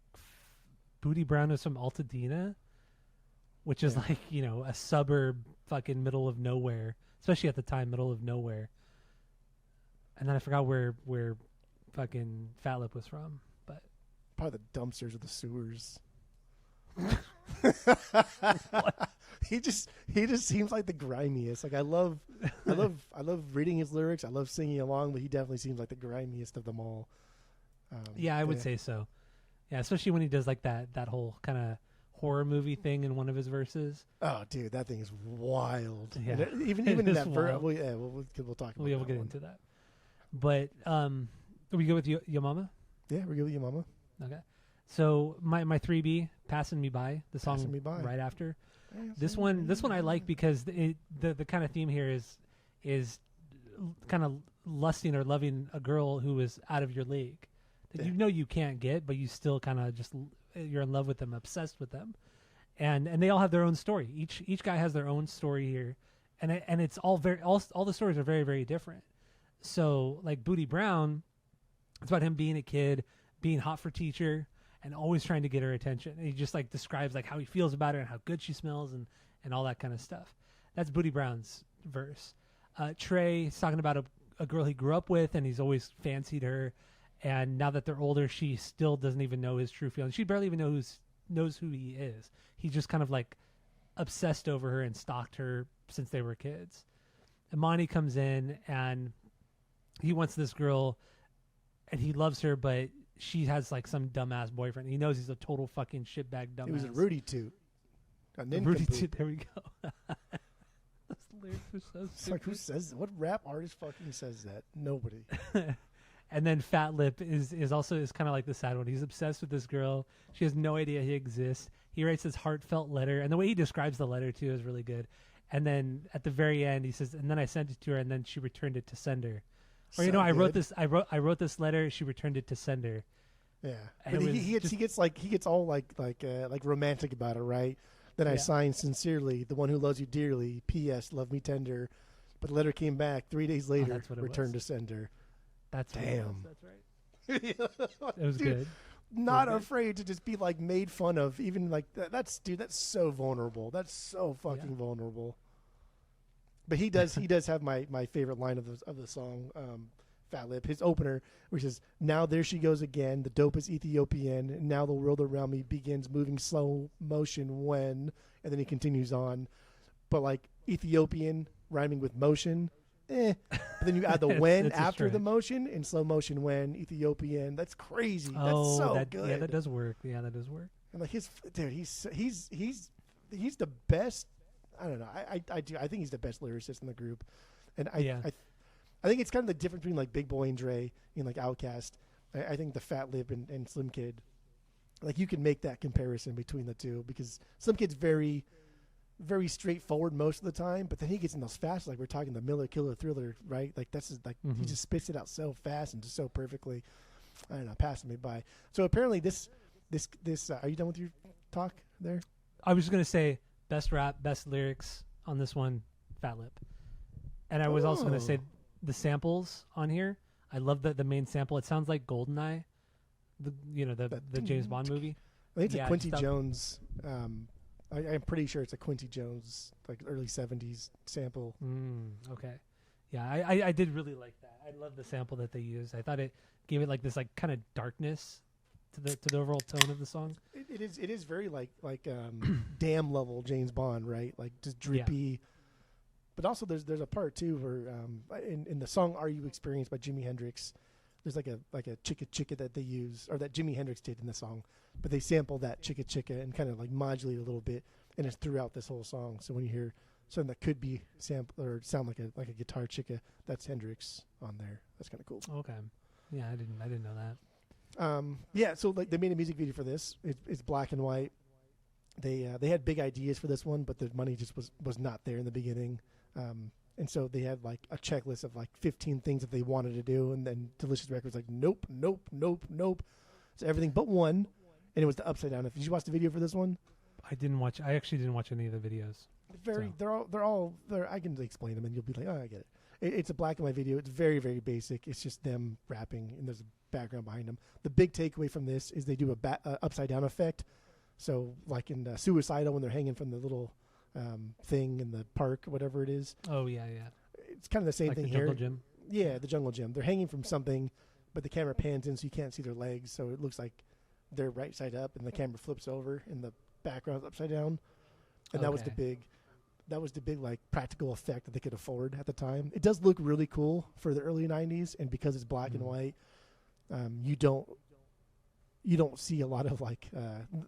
Booty Brown is from Altadena, which is like, you know, a suburb, fucking middle of nowhere, especially at the time, middle of nowhere. And then I forgot where fucking Fat Lip was from, but probably the dumpsters or the sewers. He just seems like the grimiest. Like I love reading his lyrics. I love singing along, but he definitely seems like the grimiest of them all. I would say so. Yeah, especially when he does like that whole kind of horror movie thing in one of his verses. Oh, dude, that thing is wild. Yeah, even in that verse. We'll talk about we'll get into that. But are we good with Yo Mama? Yeah, we're good with Yo Mama. Okay. So my 3B, Passing Me By, the song Passing Me By. right after. This one I like because the kind of theme here is kind of lusting or loving a girl who is out of your league that you know you can't get, but you still kind of just you're in love with them, obsessed with them, and they all have their own story. Each guy has their own story here, and it's all the stories are very, very different. So like Booty Brown, it's about him being a kid, being hot for teacher, and always trying to get her attention. And he just like describes like how he feels about her and how good she smells and all that kind of stuff. That's Booty Brown's verse. Trey is talking about a girl he grew up with, and he's always fancied her. And now that they're older, she still doesn't even know his true feelings. She barely even knows who he is. He's just kind of like obsessed over her and stalked her since they were kids. Imani comes in and he wants this girl and he loves her, but she has like some dumbass boyfriend. He knows he's a total fucking shitbag dumbass. He was a Rudy Toot. Rudy Toot, there we go. Those lyrics are so it's like, who says that? What rap artist fucking says that? Nobody. And then Fat Lip is also kind of like the sad one. He's obsessed with this girl. She has no idea he exists. He writes this heartfelt letter, and the way he describes the letter too is really good. And then at the very end, he says, "And then I sent it to her, and then she returned it to sender." Or I wrote this. I wrote this letter. She returned it to sender. Yeah, and but he gets all like romantic about it, right? Then I signed sincerely, the one who loves you dearly. P.S. Love me tender. But the letter came back 3 days later. Returned to sender. That's damn. That's right. It was good. Not afraid to just be like made fun of, even like that's so vulnerable. That's so fucking vulnerable. But he does have my favorite line of the song, Fat Lip, his opener, which is, "Now there she goes again, the dopest Ethiopian, and now the world around me begins moving slow motion when," and then he continues on. But like Ethiopian rhyming with motion, But then you add the when after the motion in slow motion when Ethiopian. That's crazy. That's so good. Yeah, that does work. And like he's the best. I don't know. I think he's the best lyricist in the group, and I think it's kind of the difference between like Big Boy and Dre and like Outkast. I think the Fat Lip and Slim Kid, like you can make that comparison between the two because Slim Kid's very, very straightforward most of the time, but then he gets in those fast, like we're talking the Miller Killer Thriller, right? Like that's just, like he just spits it out so fast and just so perfectly. I don't know, passing me by. So apparently this are you done with your talk there? I was just gonna say best rap, best lyrics on this one, Fat Lip, and I was also gonna say the samples on here. I love the main sample. It sounds like GoldenEye, the James Bond movie. I think it's a Quincy Jones. I'm pretty sure it's a Quincy Jones, like early 70s sample. Okay. Yeah, I did really like that. I love the sample that they used. I thought it gave it like this like kind of darkness to the overall tone of the song. It is very like Damn level James Bond, right? Like just drippy. Yeah. But also there's a part too where in the song "Are You Experienced" by Jimi Hendrix, there's like a chicka chicka that they use, or that Jimi Hendrix did in the song, but they sample that chicka chicka and kind of like modulate a little bit, and it's throughout this whole song. So when you hear something that could be sample or sound like a guitar chicka, that's Hendrix on there. That's kind of cool. Okay, yeah, I didn't know that. Yeah, so like they made a music video for this. It's black and white. They had big ideas for this one, but the money just was not there in the beginning. And so they had like a checklist of like 15 things that they wanted to do, and then Delicious Records like nope. So everything but one, and it was the Upside Down. Did you watch the video for this one? I actually didn't watch any of the videos. They're all I can explain them, and you'll be like, oh, I get it. It's a black and white video. It's very, very basic. It's just them rapping, and there's a background behind them. The big takeaway from this is they do a upside down effect. So like in Suicidal, when they're hanging from the little thing in the park, whatever it is. Oh yeah. It's kind of the same like thing the here. Jungle Gym. Yeah, the jungle gym. They're hanging from something, but the camera pans in so you can't see their legs, so it looks like they're right side up, and the camera flips over, and the background's upside down. And that was the big like practical effect that they could afford at the time. It does look really cool for the early '90s, and because it's black and white, you don't see a lot of like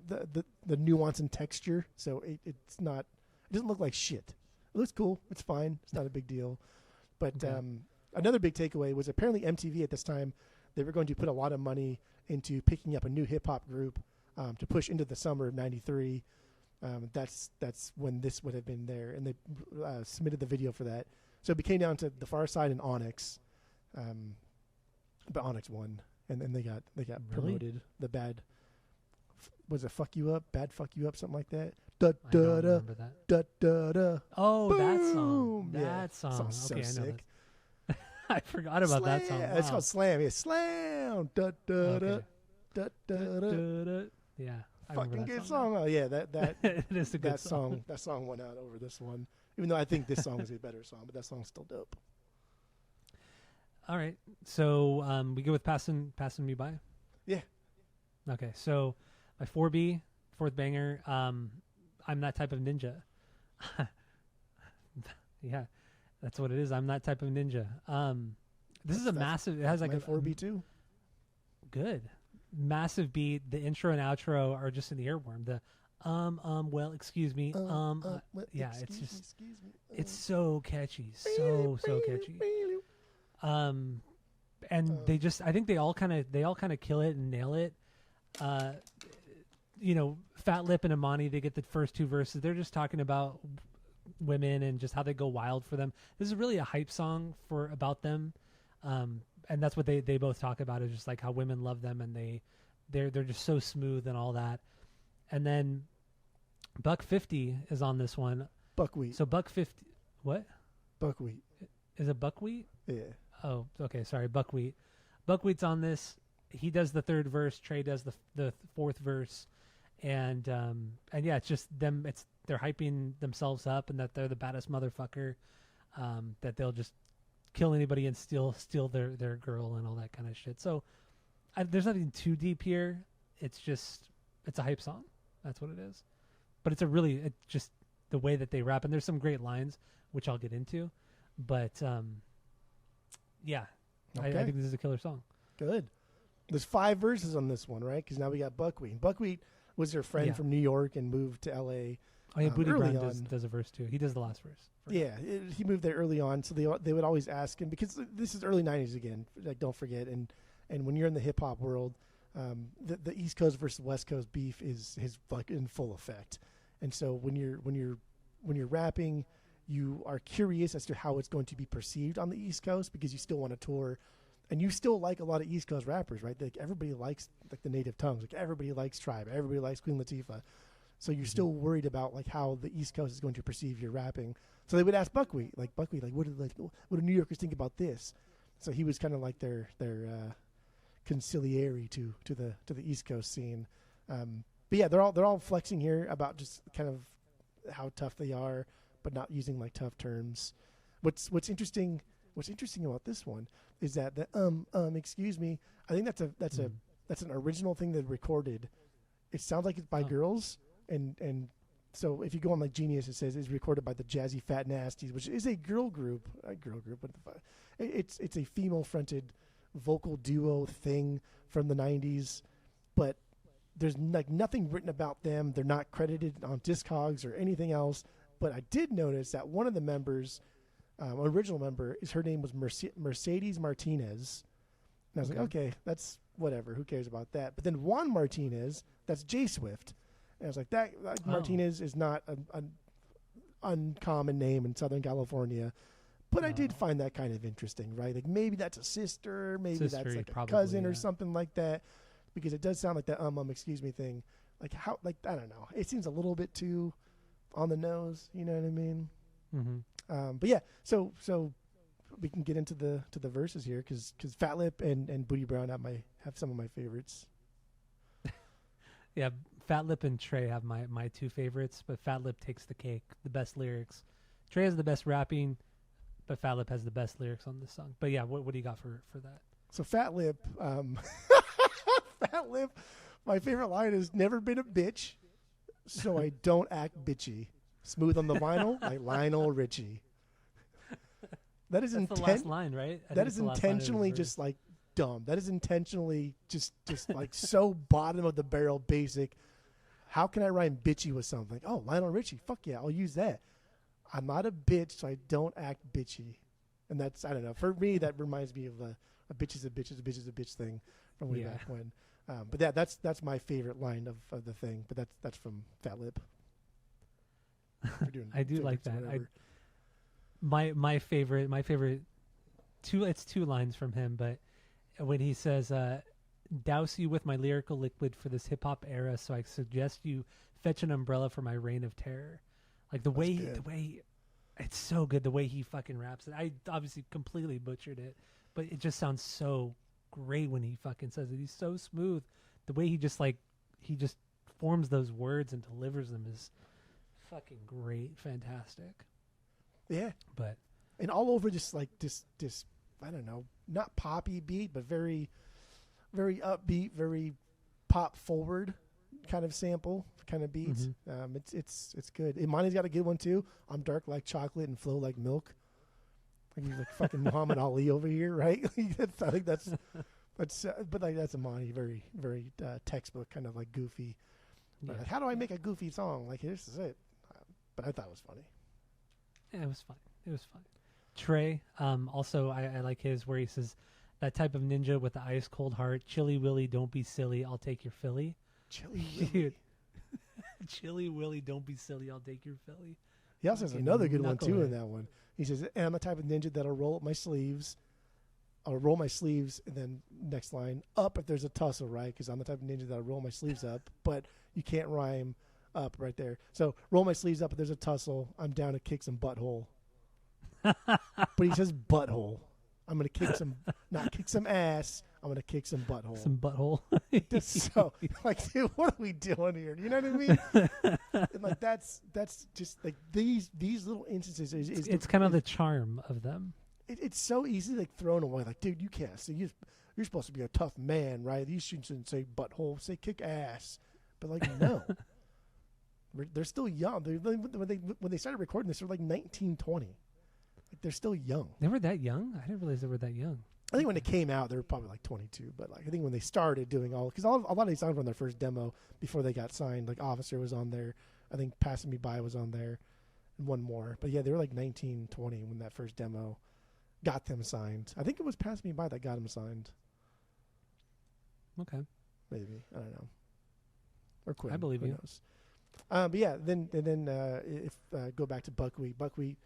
the nuance and texture. So it doesn't look like shit. It looks cool. It's fine. It's not a big deal. But another big takeaway was apparently MTV at this time, they were going to put a lot of money into picking up a new hip hop group to push into the summer of '93. That's when this would have been there, and they submitted the video for that. So it became down to the Pharcyde and Onyx, but Onyx won, and then they got promoted. The bad was it Fuck You Up, Bad Fuck You Up, something like that. Da da da da da da. Oh, boom. That song. Yeah. That song. So Okay, sick. I know that. I forgot about Slam. that song. Wow. It's called Slam. Yeah, Slam. Da da da da da da. Yeah. Fucking good song. Oh yeah, that it is a good song. That song went out over this one, even though I think this song is a better song, but that song's still dope. All right, so we go with passing me by. Yeah. Okay, so my 4B, fourth banger. I'm that type of ninja. Yeah, that's what it is. I'm that type of ninja. This is a massive. It has like a 4B too. Good. Massive beat. The intro and outro are just an earworm. The well, excuse me. Yeah, it's just it's so catchy. So catchy. And they just I think they all kind of kill it and nail it. Fat Lip and Imani, they get the first two verses. They're just talking about women and just how they go wild for them. This is really a hype song about them. And that's what they both talk about, is just like how women love them, and they're just so smooth and all that. And then Buck 50 is on this one. Buckwheat. So Buck 50, what? Buckwheat. Is it Buckwheat? Yeah. Oh, okay. Sorry, Buckwheat. Buckwheat's on this. He does the third verse. Trey does the fourth verse, and yeah, it's just them. They're hyping themselves up, and that they're the baddest motherfucker. That they'll just kill anybody and steal their girl and all that kind of shit. So there's nothing too deep here. It's a hype song. That's what it is. But it's just the way that they rap, and there's some great lines which I'll get into. But yeah, okay. I think this is a killer song. Good. There's 5 verses on this one, right? Because now we got Buckwheat. Buckwheat was their friend from New York and moved to L.A. Oh yeah, Booty Brown does a verse too. He does the last verse. Yeah, he moved there early on, so they would always ask him, because this is early '90s again. Like, don't forget, and when you're in the hip hop world, the East Coast versus West Coast beef is like in full effect. And so when you're rapping, you are curious as to how it's going to be perceived on the East Coast, because you still want to tour, and you still like a lot of East Coast rappers, right? Like everybody likes like the native tongues, like everybody likes Tribe, everybody likes Queen Latifah. So you're still worried about like how the East Coast is going to perceive your rapping. So they would ask Buckwheat, like what do New Yorkers think about this? So he was kind of like their conciliary to the East Coast scene. But yeah, they're all flexing here about just kind of how tough they are, but not using like tough terms. What's interesting what's interesting about this one is that the excuse me, I think that's an original thing they recorded. It sounds like it's by girls, and so if you go on like Genius, it says it's recorded by the Jazzy Fat Nasties, which is a girl group. What the fuck? It's a female fronted vocal duo thing from the 90s, but there's like nothing written about them. They're not credited on Discogs or anything else. But I did notice that one of the members, original member, her name was Mercedes Martinez. And I was like, okay, that's whatever. Who cares about that? But then Juan Martinez, that's J Swift. And I was like, that Martinez is not an uncommon name in Southern California. But I did find that kind of interesting, right? Like maybe that's a sister, maybe that's like a cousin or something like that. Because it does sound like that excuse me thing. Like how, like, I don't know. It seems a little bit too on the nose, you know what I mean? Mm-hmm. But yeah, so we can get into the verses here because Fat Lip and Booty Brown have some of my favorites. Yeah, Fat Lip and Trey have my two favorites, but Fat Lip takes the cake. The best lyrics. Trey has the best rapping, but Fat Lip has the best lyrics on this song. But yeah, what do you got for that? So Fat Lip, Fat Lip, my favorite line is "Never been a bitch, so I don't act bitchy. Smooth on the vinyl like Lionel Richie." That's the last line, right? That is intentionally just like dumb. That is intentionally just like so bottom of the barrel basic. How can I rhyme bitchy with something? Oh, Lionel Richie. Fuck yeah, I'll use that. I'm not a bitch, so I don't act bitchy. And that's, I don't know. For me, that reminds me of a bitch is a bitch is a bitch is a bitch thing from way back when. But yeah, that's my favorite line of the thing. But that's from Fat Lip. I do like that. My favorite it's two lines from him, but when he says, "Douse you with my lyrical liquid for this hip hop era, so I suggest you fetch an umbrella for my reign of terror." Like the way it's so good the way he fucking raps it. I obviously completely butchered it, but it just sounds so great when he fucking says it. He's so smooth. The way he just forms those words and delivers them is fucking great, fantastic. Yeah, but and all over just like this I don't know, not poppy beat, but very, very upbeat, very pop forward kind of sample, kind of beats. Mm-hmm. It's good. Imani's got a good one too. I'm dark like chocolate and flow like milk. Like he's like fucking Muhammad Ali over here, right? I think that's but like that's Imani, very very textbook, kind of like goofy. But like, how do I make a goofy song? Like this is it. But I thought it was funny. Yeah, it was fun. Trey, also I like his where he says, "That type of ninja with the ice cold heart, Chilly Willy, don't be silly, I'll take your Philly." Chilly Willy. Chilly Willy, don't be silly, I'll take your Philly. He also has another good one too in that one. He says, "And I'm the type of ninja that'll roll up my sleeves. I'll roll my sleeves," and then next line, "up if there's a tussle," right? Because I'm the type of ninja that'll roll my sleeves up, but you can't rhyme up right there. So roll my sleeves up if there's a tussle. I'm down to kick some butthole. But he says butthole. I'm gonna kick some, not kick some ass. I'm gonna kick some butthole. Some butthole. So, like, dude, what are we doing here? You know what I mean? And like that's just like these little instances. It's kind of the charm of them. It's so easy, like thrown away. Like, dude, you can't. So you're supposed to be a tough man, right? You shouldn't say butthole. Say kick ass. But like, no. They're still young. When they started recording this, they're like 19, 20. Like they're still young. They were that young? I didn't realize they were that young. I think when it came out, they were probably like 22. But like I think when they started doing because a lot of these songs were on their first demo before they got signed. Like Officer was on there. I think Passing Me By was on there, and one more. But yeah, they were like 19, 20 when that first demo got them signed. I think it was Passing Me By that got them signed. Okay. Maybe, I don't know. Or Quinn. I believe Who you. knows? But yeah, then if go back to Buckwheat. Buckwheat,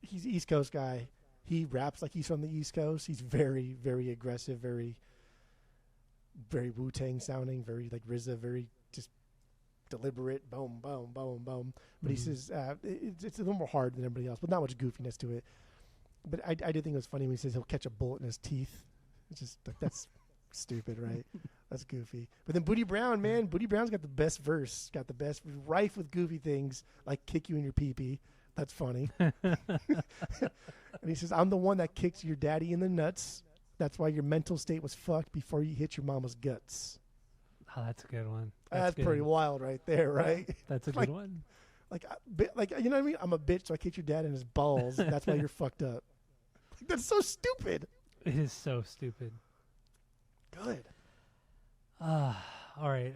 he's an East Coast guy. He raps like he's from the East Coast. He's very, very aggressive, very, very Wu-Tang sounding, very like RZA, very just deliberate, boom, boom, boom, boom. But he says it's a little more hard than everybody else, but not much goofiness to it. But I did think it was funny when he says he'll catch a bullet in his teeth. It's just like that's stupid, right? That's goofy. But then Booty Brown, man, Booty Brown's got the best verse, got the best, rife with goofy things like kick you in your pee-pee. That's funny. And he says, I'm the one that kicks your daddy in the nuts. That's why your mental state was fucked before you hit your mama's guts. Oh, that's a good one. That's pretty wild right there, right? That's a good one. Like, you know what I mean? I'm a bitch, so I kicked your dad in his balls. That's why you're fucked up. Like, that's so stupid. It is so stupid. Good. All right.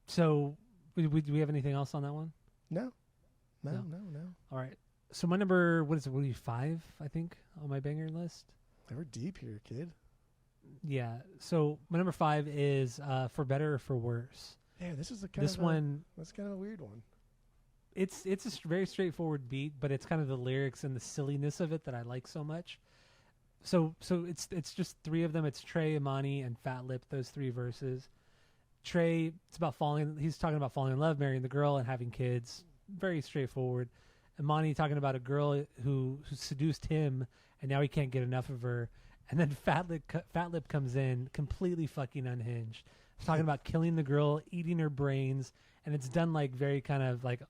So, do we have anything else on that one? No. No. All right. So my number, what is it? Will be 5, I think, on my banger list. We're deep here, kid. Yeah. So my number 5 is For Better or For Worse. Yeah, this is That's kind of a weird one. It's a very straightforward beat, but it's kind of the lyrics and the silliness of it that I like so much. So it's just 3 of them. It's Trey, Imani, and Fat Lip. Those 3 verses. Trey, it's about he's talking about falling in love, marrying the girl, and having kids. Very straightforward. Imani talking about a girl who seduced him, and now he can't get enough of her. And then Fat Lip comes in completely fucking unhinged, talking about killing the girl, eating her brains, and it's done like very kind of like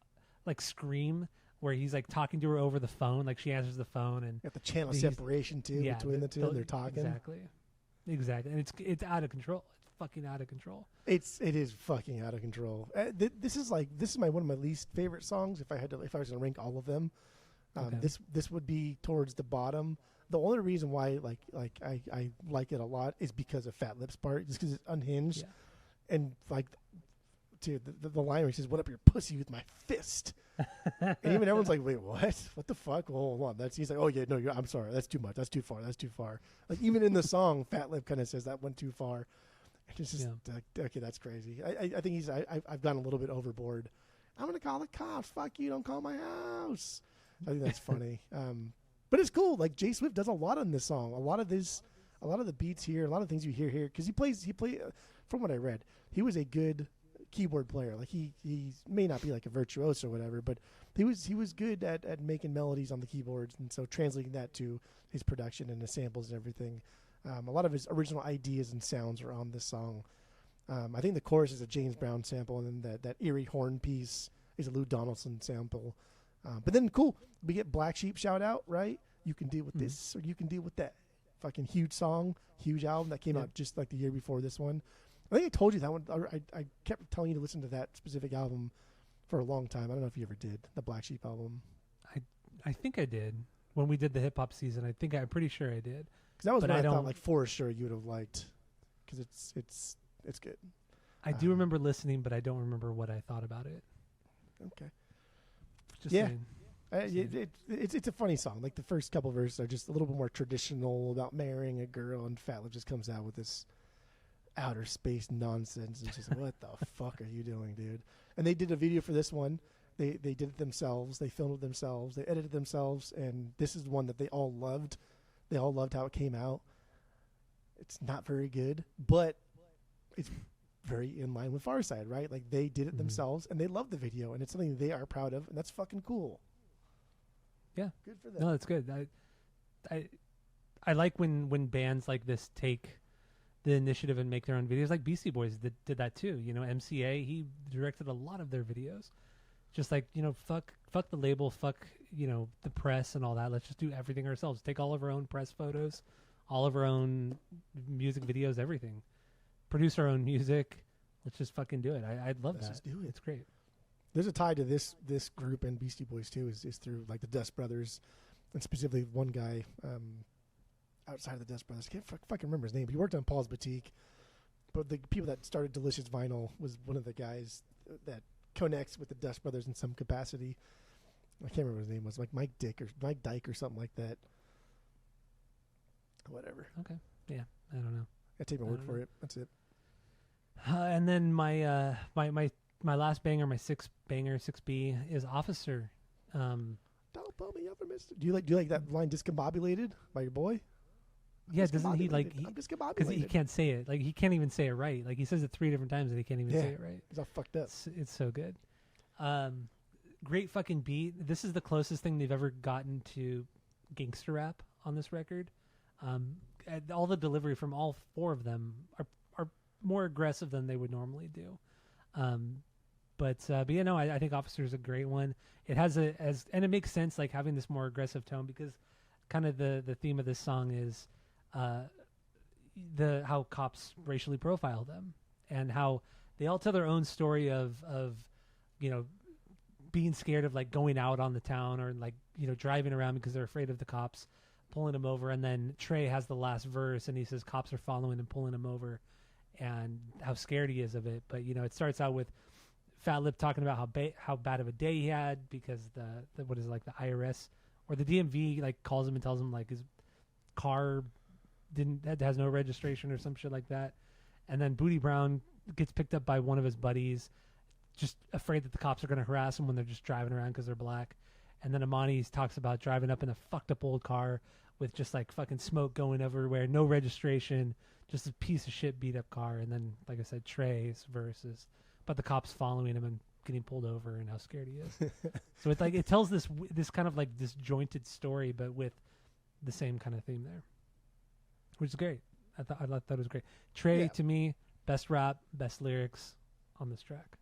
Scream, where he's like talking to her over the phone, like she answers the phone, and got the channel separation too between the two. They're talking exactly, and it's out of control. It's fucking out of control. It is fucking out of control. This is one of my least favorite songs. If I was to rank all of them, this would be towards the bottom. The only reason why I like it a lot is because of Fat Lip's part, just because it's unhinged, and like. Dude, the line where he says, "What up your pussy with my fist?" And even everyone's like, "Wait, what? What the fuck?" Well, hold on. He's like, "Oh yeah, no, I'm sorry. That's too much. That's too far. That's too far." Like even in the song, Fat Lip kind of says that went too far. It's just okay, that's crazy. I think I've gone a little bit overboard. I'm gonna call the cops. Fuck you! Don't call my house. I think that's funny. But it's cool. Like Jay Swift does a lot on this song. A lot of the beats here, a lot of things you hear here, because he played. From what I read, he was a good keyboard player. Like he may not be like a virtuoso or whatever, but he was good at making melodies on the keyboards, and so translating that to his production and his samples and everything. A lot of his original ideas and sounds are on this song. I think the chorus is a James Brown sample, and then that eerie horn piece is a Lou Donaldson sample. But then cool, we get Black Sheep shout out, right? You can deal with this, or you can deal with that. Fucking huge song, huge album that came out just like the year before this one. I think I told you that one. I kept telling you to listen to that specific album for a long time. I don't know if you ever did the Black Sheep album. I think I did when we did the hip hop season. I'm pretty sure I did. Because that was what I thought, like for sure you would have liked. Because it's good. I do remember listening, but I don't remember what I thought about it. Okay. Just saying. It's a funny song. Like the first couple verses are just a little bit more traditional about marrying a girl, and Fat Lip just comes out with this outer space nonsense. It's just what the fuck are you doing, dude? And they did a video for this one. They did it themselves. They filmed it themselves. They edited themselves, and this is one that they all loved. They all loved how it came out. It's not very good, but it's very in line with Pharcyde, right? Like they did it themselves, and they love the video, and it's something they are proud of, and that's fucking cool. Yeah, good for them. No, that's good. I like when bands like this take the initiative and make their own videos. Like Beastie Boys did that too. You know, MCA, he directed a lot of their videos. Just like, you know, fuck the label, fuck, you know, the press and all that. Let's just do everything ourselves. Take all of our own press photos, all of our own music videos, everything. Produce our own music. Let's just fucking do it. I'd love that. Let's just do it. It's great. There's a tie to this group and Beastie Boys too, is through like the Dust Brothers, and specifically one guy outside of the Dust Brothers. I can't fucking remember his name, but he worked on Paul's Boutique. But the people that started Delicious Vinyl was one of the guys that connects with the Dust Brothers in some capacity. I can't remember what his name was, like Mike Dyke or something like that. Whatever. Okay. Yeah, I don't know. I take my word for it. That's it. And then my last banger, my 6B is Officer. Don't bum me up, Mister. Do you like that line "discombobulated" by your boy? Yeah, doesn't he like? I'm discombobulated because he can't say it. Like he can't even say it right. Like he says it 3 different times and he can't even say it right. He's all fucked up. It's so good. Great fucking beat. This is the closest thing they've ever gotten to gangster rap on this record. All the delivery from all 4 of them are more aggressive than they would normally do. But yeah, no, I think Officer is a great one. It has and it makes sense, like having this more aggressive tone, because kind of the theme of this song is how cops racially profile them, and how they all tell their own story of being scared of like going out on the town, or like driving around because they're afraid of the cops pulling him over. And then Trey has the last verse, and he says cops are following and pulling him over, and how scared he is of it. But it starts out with Fat Lip talking about how bad of a day he had because the what is it, like the IRS or the DMV like calls him and tells him like his car has no registration or some shit like that. And then Booty Brown gets picked up by one of his buddies, just afraid that the cops are going to harass him when they're just driving around because they're black. And then Amani talks about driving up in a fucked up old car with just like fucking smoke going everywhere, no registration, just a piece of shit beat up car. And then, like I said, Trey's verse is about the cops following him and getting pulled over and how scared he is. So it's like it tells this kind of like disjointed story, but with the same kind of theme there, which is great. I thought it was great. Trey, to me, best rap, best lyrics on this track.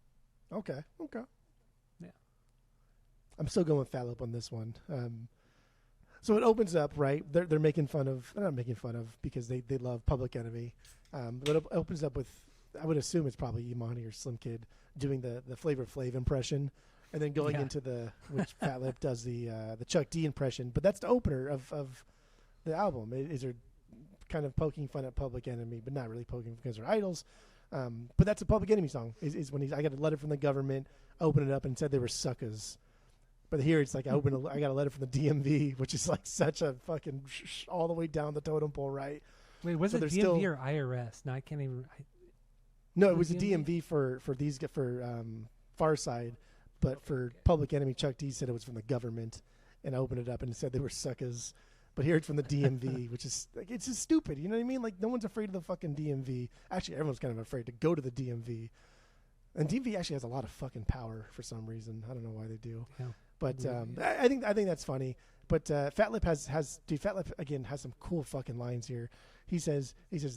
Okay. Yeah. I'm still going with Fat Lip on this one. So it opens up, right? They're making fun of, they're not making fun of because they love Public Enemy. But it opens up with, I would assume it's probably Imani or Slim Kid doing the Flavor Flav impression, and then going into which Fat Lip does the Chuck D impression. But that's the opener of the album. Is they're kind of poking fun at Public Enemy, but not really poking because they're idols. But that's a Public Enemy song. Is when I got a letter from the government, opened it up and said they were suckers. But here it's like I got a letter from the DMV, which is like such a fucking all the way down the totem pole, right? Wait, was it DMV or IRS? No, I can't even. No, it was the DMV for Pharcyde, but for Public Enemy, Chuck D said it was from the government, and I opened it up and it said they were suckers. But here it's from the DMV, which is like it's just stupid. You know what I mean? Like no one's afraid of the fucking DMV. Actually, everyone's kind of afraid to go to the DMV, and DMV actually has a lot of fucking power for some reason. I don't know why they do. Yeah. But I think that's funny. But Fat Lip Fat Lip again has some cool fucking lines here. He says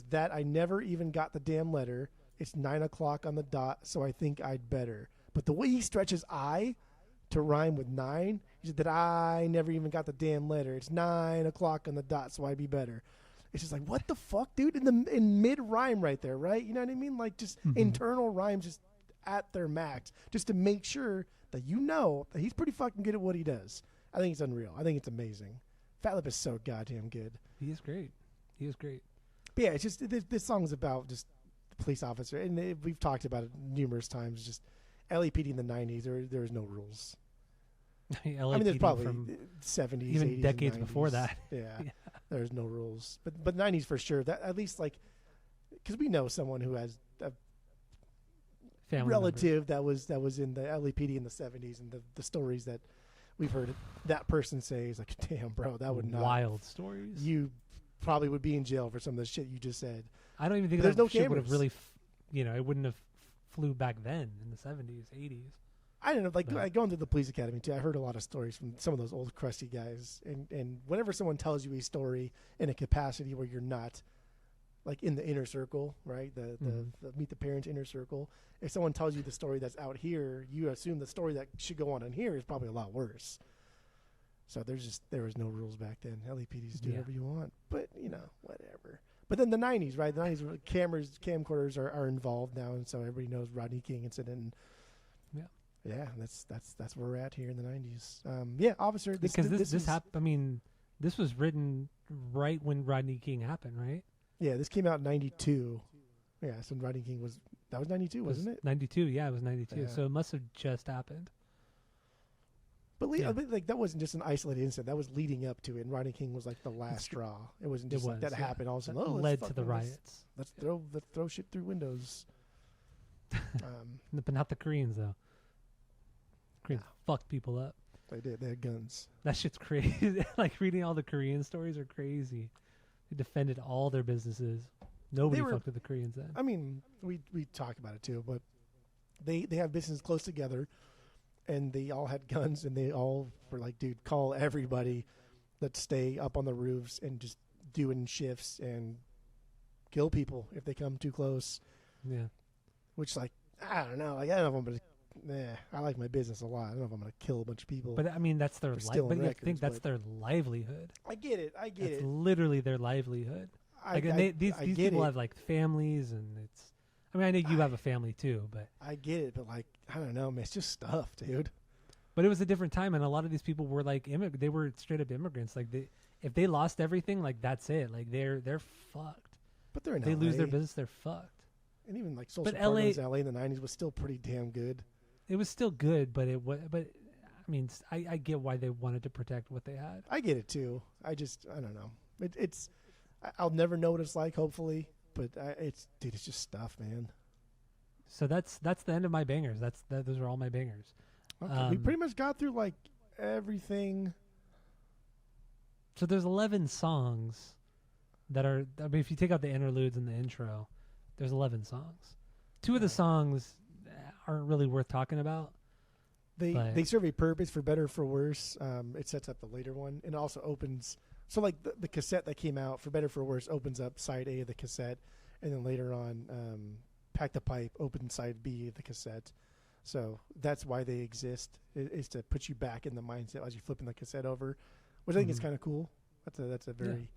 that I never even got the damn letter. It's 9:00 on the dot, so I think I'd better. But the way he stretches I to rhyme with 9, he said that I never even got the damn letter. It's 9:00 on the dot, so I'd be better. It's just like what the fuck, dude? In mid rhyme right there, right? You know what I mean? Like just internal rhymes just at their max, just to make sure that that he's pretty fucking good at what he does. I think it's unreal. I think it's amazing. Fat Lip is so goddamn good. He is great. But yeah, it's just this song's about just the police officer, and we've talked about it numerous times. Just LAPD in the 90s, there was no rules. I mean, there's probably 70s, even 80s, decades 90s. Before that. Yeah, there's no rules. But 90s for sure. That at least like because we know someone who has a family relative member that was in the LAPD in the 70s, and the stories that we've heard that person say is like, damn, bro, that would not wild stories. You probably would be in jail for some of the shit you just said. I don't even think that shit would have really, it wouldn't have flew back then in the 70s, 80s. I don't know, like going to the police academy too. I heard a lot of stories from some of those old crusty guys, and whenever someone tells you a story in a capacity where you're not like in the inner circle, right? The meet the parents inner circle. If someone tells you the story that's out here, you assume the story that should go on in here is probably a lot worse. So there was no rules back then. LAPDs do whatever you want, but whatever. But then the 90s, right? The 90s camcorders are involved now, and so everybody knows Rodney King incident. And yeah, that's where we're at here in the 90s. Officer. This happened. I mean, this was written right when Rodney King happened, right? Yeah, this came out in 92. Yeah, so Rodney King was 92, wasn't it? 92, yeah, it was 92. Yeah. So it must have just happened. But that wasn't just an isolated incident. That was leading up to it, and Rodney King was like the last straw. It wasn't just that happened all of a sudden. Led to the riots. Let's throw shit through windows. But not the Koreans though. Koreans fucked people up. They did. They had guns. That shit's crazy. Like reading all the Korean stories are crazy. They defended all their businesses. Nobody fucked with the Koreans then. I mean, we talk about it too, but they have businesses close together, and they all had guns, and they all were like, dude, call everybody. Let's stay up on the roofs and just doing shifts and kill people if they come too close. Yeah. Which, like, I don't know. Like, I don't know if I'm going to I like my business a lot. I don't know if I'm going to kill a bunch of people. But I mean, that's their stealing But I records, think that's but- their livelihood. I get it. It's literally their livelihood. I Like, and these get people it. have like families, and it's. I mean, I know you have a family too, but I get it, but like, I don't know, man. It's just stuff, dude. it was a different time, and a lot of these people were like they were straight up immigrants. Like if they lost everything, like that's it. Like they're fucked. But they're in They LA. lose their business, they're fucked. And even like social But programs in LA in the 90s was still pretty damn good. It was still good, but I mean, I get why they wanted to protect what they had. I get it too. I don't know. I'll never know what it's like, hopefully. But it's just stuff, man. So that's the end of my bangers. Those are all my bangers. Okay, we pretty much got through like everything. So there's 11 songs that are. I mean, if you take out the interludes and the intro, there's 11 songs. Two of the songs aren't really worth talking about. They serve a purpose, for better or for worse. It sets up the later one, and also opens. So like the cassette that came out, for better or for worse, opens up side A of the cassette, and then later on, Pack the Pipe opens side B of the cassette. So that's why they exist, is to put you back in the mindset as you're flipping the cassette over, which I think is kind of cool. That's a very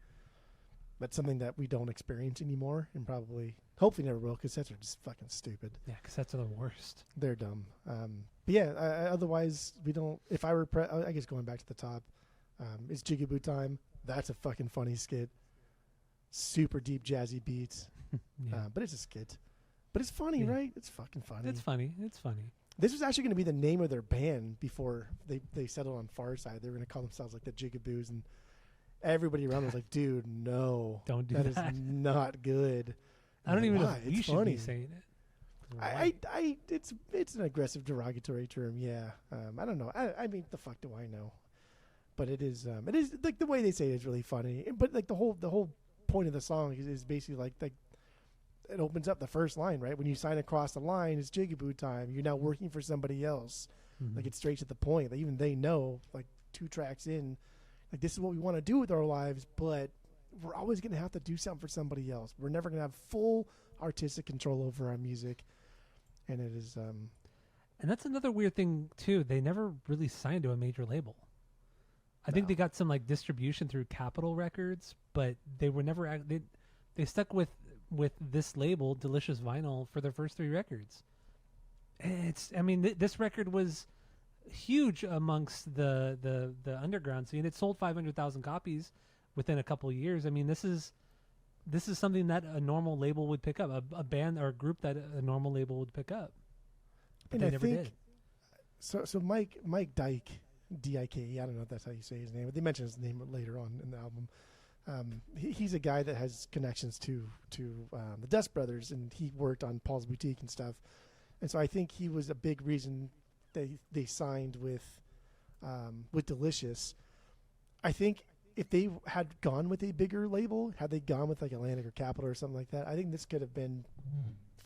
that's something that we don't experience anymore, and probably hopefully never will. Cassettes are just fucking stupid. Yeah, cassettes are the worst. They're dumb. But yeah, otherwise we don't. If I were, I guess going back to the top, it's Jigaboo Time. That's a fucking funny skit. Super deep jazzy beats, but it's a skit. But it's funny, right? It's fucking funny. It's funny. It's funny. This was actually going to be the name of their band before they settled on Pharcyde. They were going to call themselves like the Jigaboos, and everybody around was like, "Dude, no, Don't do that. That is not good." I don't even know Why? if you It's should funny. be saying it. It's an aggressive derogatory term. Yeah, I don't know. I mean, the fuck do I know? But it is like the way they say it is really funny. But like the whole point of the song is basically like it opens up the first line, right? When you sign across the line, it's Jigaboo time. You're now working for somebody else. Mm-hmm. Like it's straight to the point. Like even they know, like 2 tracks in, like this is what we want to do with our lives, but we're always going to have to do something for somebody else. We're never going to have full artistic control over our music. And it is And that's another weird thing too. They never really signed to a major label. I think they got some like distribution through Capitol Records, but they were never they stuck with this label, Delicious Vinyl, for their first 3 records. And this record was huge amongst the underground scene. It sold 500,000 copies within a couple of years. I mean, this is something that a normal label would pick up, a band or a group that a normal label would pick up. But they never did. So Mike Dyke, D-I-K-E, I don't know if that's how you say his name, but they mention his name later on in the album. He's a guy that has connections to the Dust Brothers, and he worked on Paul's Boutique and stuff. And so I think he was a big reason they signed with Delicious. I think if they had gone with a bigger label, had they gone with like Atlantic or Capitol or something like that, I think this could have been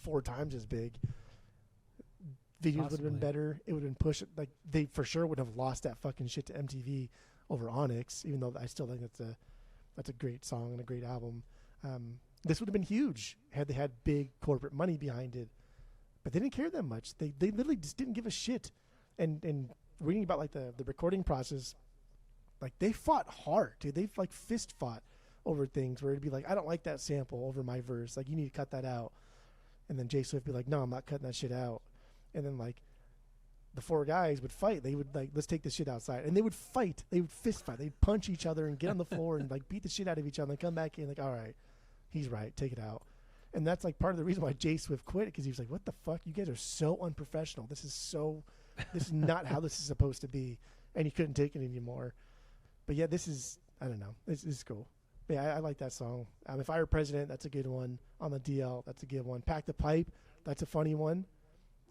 4 times as big. Videos would have been better. It would have been pushed. Like they for sure would have lost that fucking shit to MTV over Onyx, even though I still think that's a great song and a great album. This would have been huge had they had big corporate money behind it, but they didn't care that much. They literally just didn't give a shit. And reading about like the recording process, like they fought hard, dude. They like fist fought over things where it'd be like, I don't like that sample over my verse. Like you need to cut that out. And then Jay Swift would be like, no, I'm not cutting that shit out. And then like the 4 guys would fight. They would like, let's take this shit outside. And they would fight. They would fist fight. They'd punch each other and get on the floor and like beat the shit out of each other and come back in like, all right, he's right. Take it out. And that's like part of the reason why Jay Swift quit, because he was like, what the fuck? You guys are so unprofessional. This is not how this is supposed to be. And he couldn't take it anymore. But yeah, I don't know. This is cool. But yeah, I like that song. If I Were President, that's a good one. On the DL, that's a good one. Pack the Pipe, that's a funny one.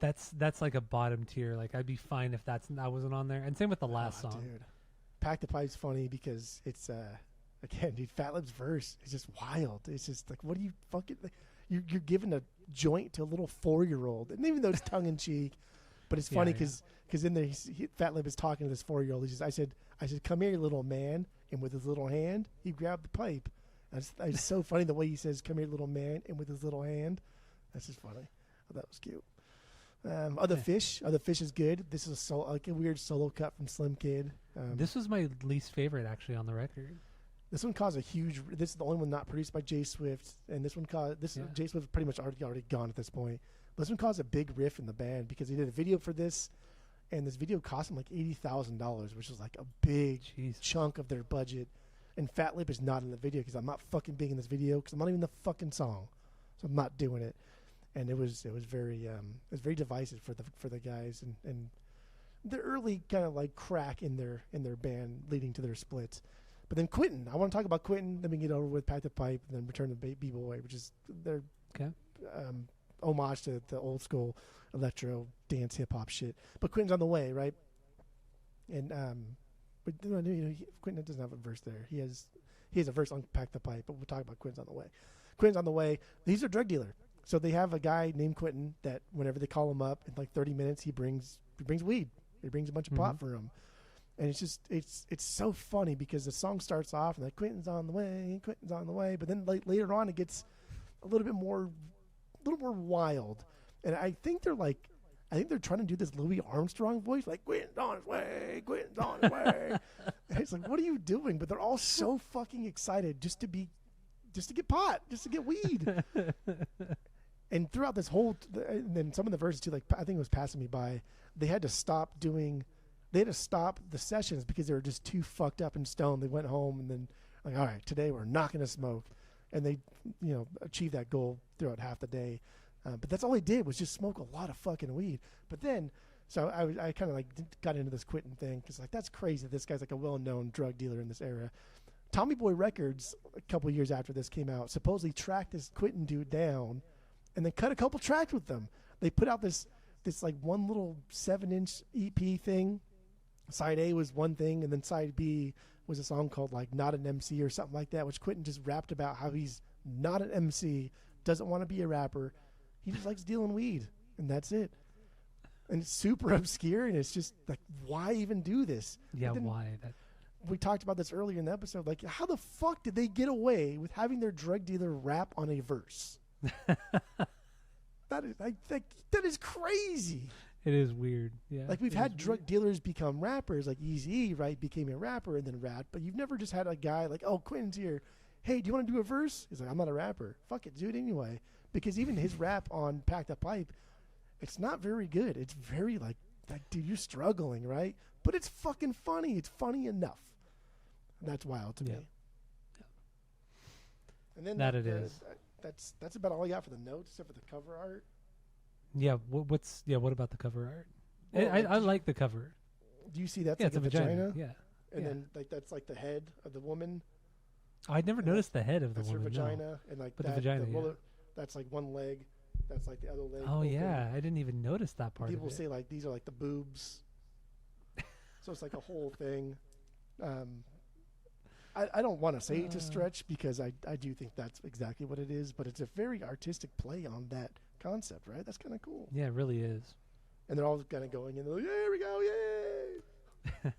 That's like a bottom tier. Like I'd be fine if that wasn't on there. And same with the last song. Dude. Pack the Pipe's funny because it's again, dude, Fat Lip's verse is just wild. It's just like, what do you fucking like, you're giving a joint to a little 4-year-old, and even though it's tongue in cheek, but it's funny because in there Fat Lip is talking to this 4-year-old. He says, I said, come here, you little man, and with his little hand he grabbed the pipe. It's so funny the way he says, come here, little man, and with his little hand. That's just funny. I thought that was cute. Other Fish is good. This is like a weird solo cut from Slim Kid. This was my least favorite actually on the record. This one caused a huge. This is the only one not produced by Jay Swift, and this one caused. Jay Swift is pretty much already gone at this point. But this one caused a big riff in the band because he did a video for this, and this video cost him like $80,000, which is like a big chunk of their budget. And Fat Lip is not in the video because I'm not fucking being in this video because I'm not even in the fucking song, so I'm not doing it. And it was very divisive for the guys and the early kind of like crack in their band leading to their splits. But then Quentin, I want to talk about Quentin. Then we get over with Pack the Pipe, and then Return to B-Boy, which is their homage to the old school electro dance hip hop shit. But Quentin's on the way, right? And but Quentin doesn't have a verse there. He has a verse on Pack the Pipe, but we'll talk about Quentin's on the way. Quentin's on the way. He's a drug dealer, so they have a guy named Quentin that whenever they call him up in like 30 minutes, he brings weed. He brings a bunch of pot for him. And it's just it's so funny because the song starts off and like Quentin's on the way, but then like later on it gets a little more wild. And I think they're trying to do this Louis Armstrong voice, like Quentin's on his way. And it's like, what are you doing? But they're all so fucking excited just to get pot, just to get weed. And throughout this whole, and then some of the verses too, like I think it was Passing Me By, they had to stop the sessions because they were just too fucked up and stoned. They went home and then like, all right, today we're not going to smoke. And they, achieved that goal throughout half the day. But that's all they did was just smoke a lot of fucking weed. But then, so I kind of like got into this Quentin thing because like that's crazy. This guy's like a well-known drug dealer in this era. Tommy Boy Records, a couple years after this came out, supposedly tracked this Quentin dude down and then cut a couple tracks with them. They put out this like one little 7-inch EP thing. Side A was one thing, and then side B was a song called like Not an MC or something like that, which Quentin just rapped about how he's not an MC, doesn't want to be a rapper. He just likes dealing weed, and that's it. And it's super obscure, and it's just like, why even do this? Yeah, why? We talked about this earlier in the episode. Like, how the fuck did they get away with having their drug dealer rap on a verse? That is crazy. It is weird. Yeah. Like we've had drug dealers become rappers, like Eazy-E, right, became a rapper and then rapped, but you've never just had a guy like, oh, Quentin's here. Hey, do you want to do a verse? He's like, I'm not a rapper. Fuck it, do it anyway. Because even his rap on Pack the Pipe, it's not very good. It's very like dude, you're struggling, right? But it's fucking funny. It's funny enough. And that's wild to me. Yeah. And then it is. That's about all I got for the notes, except for the cover art. Yeah, what about the cover art? Well, I like the cover. Do you see that's like a vagina? Yeah. And then like that's like the head of the woman. I'd never noticed the head of the woman. That's her vagina. No. And like but the vagina, that's like one leg. That's like the other leg. Oh yeah, I didn't even notice that part. People say like these are like the boobs. So it's like a whole thing. I don't want to say it's a stretch because I do think that's exactly what it is, but it's a very artistic play on that concept, right? That's kind of cool. Yeah, it really is. And they're all kind of going in, like, here we go, yay!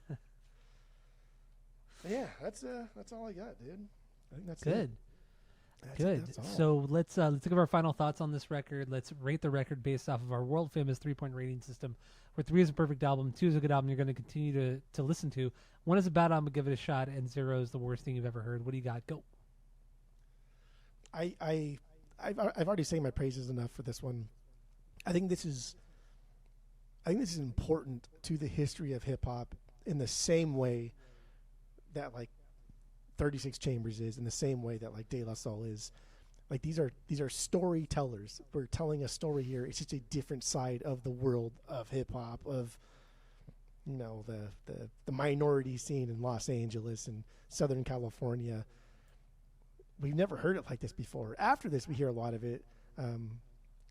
Yeah, that's all I got, dude. I think that's good. Good. That's all. So let's give our final thoughts on this record. Let's rate the record based off of our world famous 3-point rating system, where 3 is a perfect album, 2 is a good album you're going to continue to listen to. 1 is a bad album, give it a shot, and 0 is the worst thing you've ever heard. What do you got? Go. I've already said my praises enough for this one. I think this is important to the history of hip hop in the same way that like 36 Chambers is, in the same way that like De La Soul is. Like these are storytellers. We're telling a story here. It's just a different side of the world of hip hop, of the minority scene in Los Angeles and Southern California. We've never heard it like this before. After this, we hear a lot of it.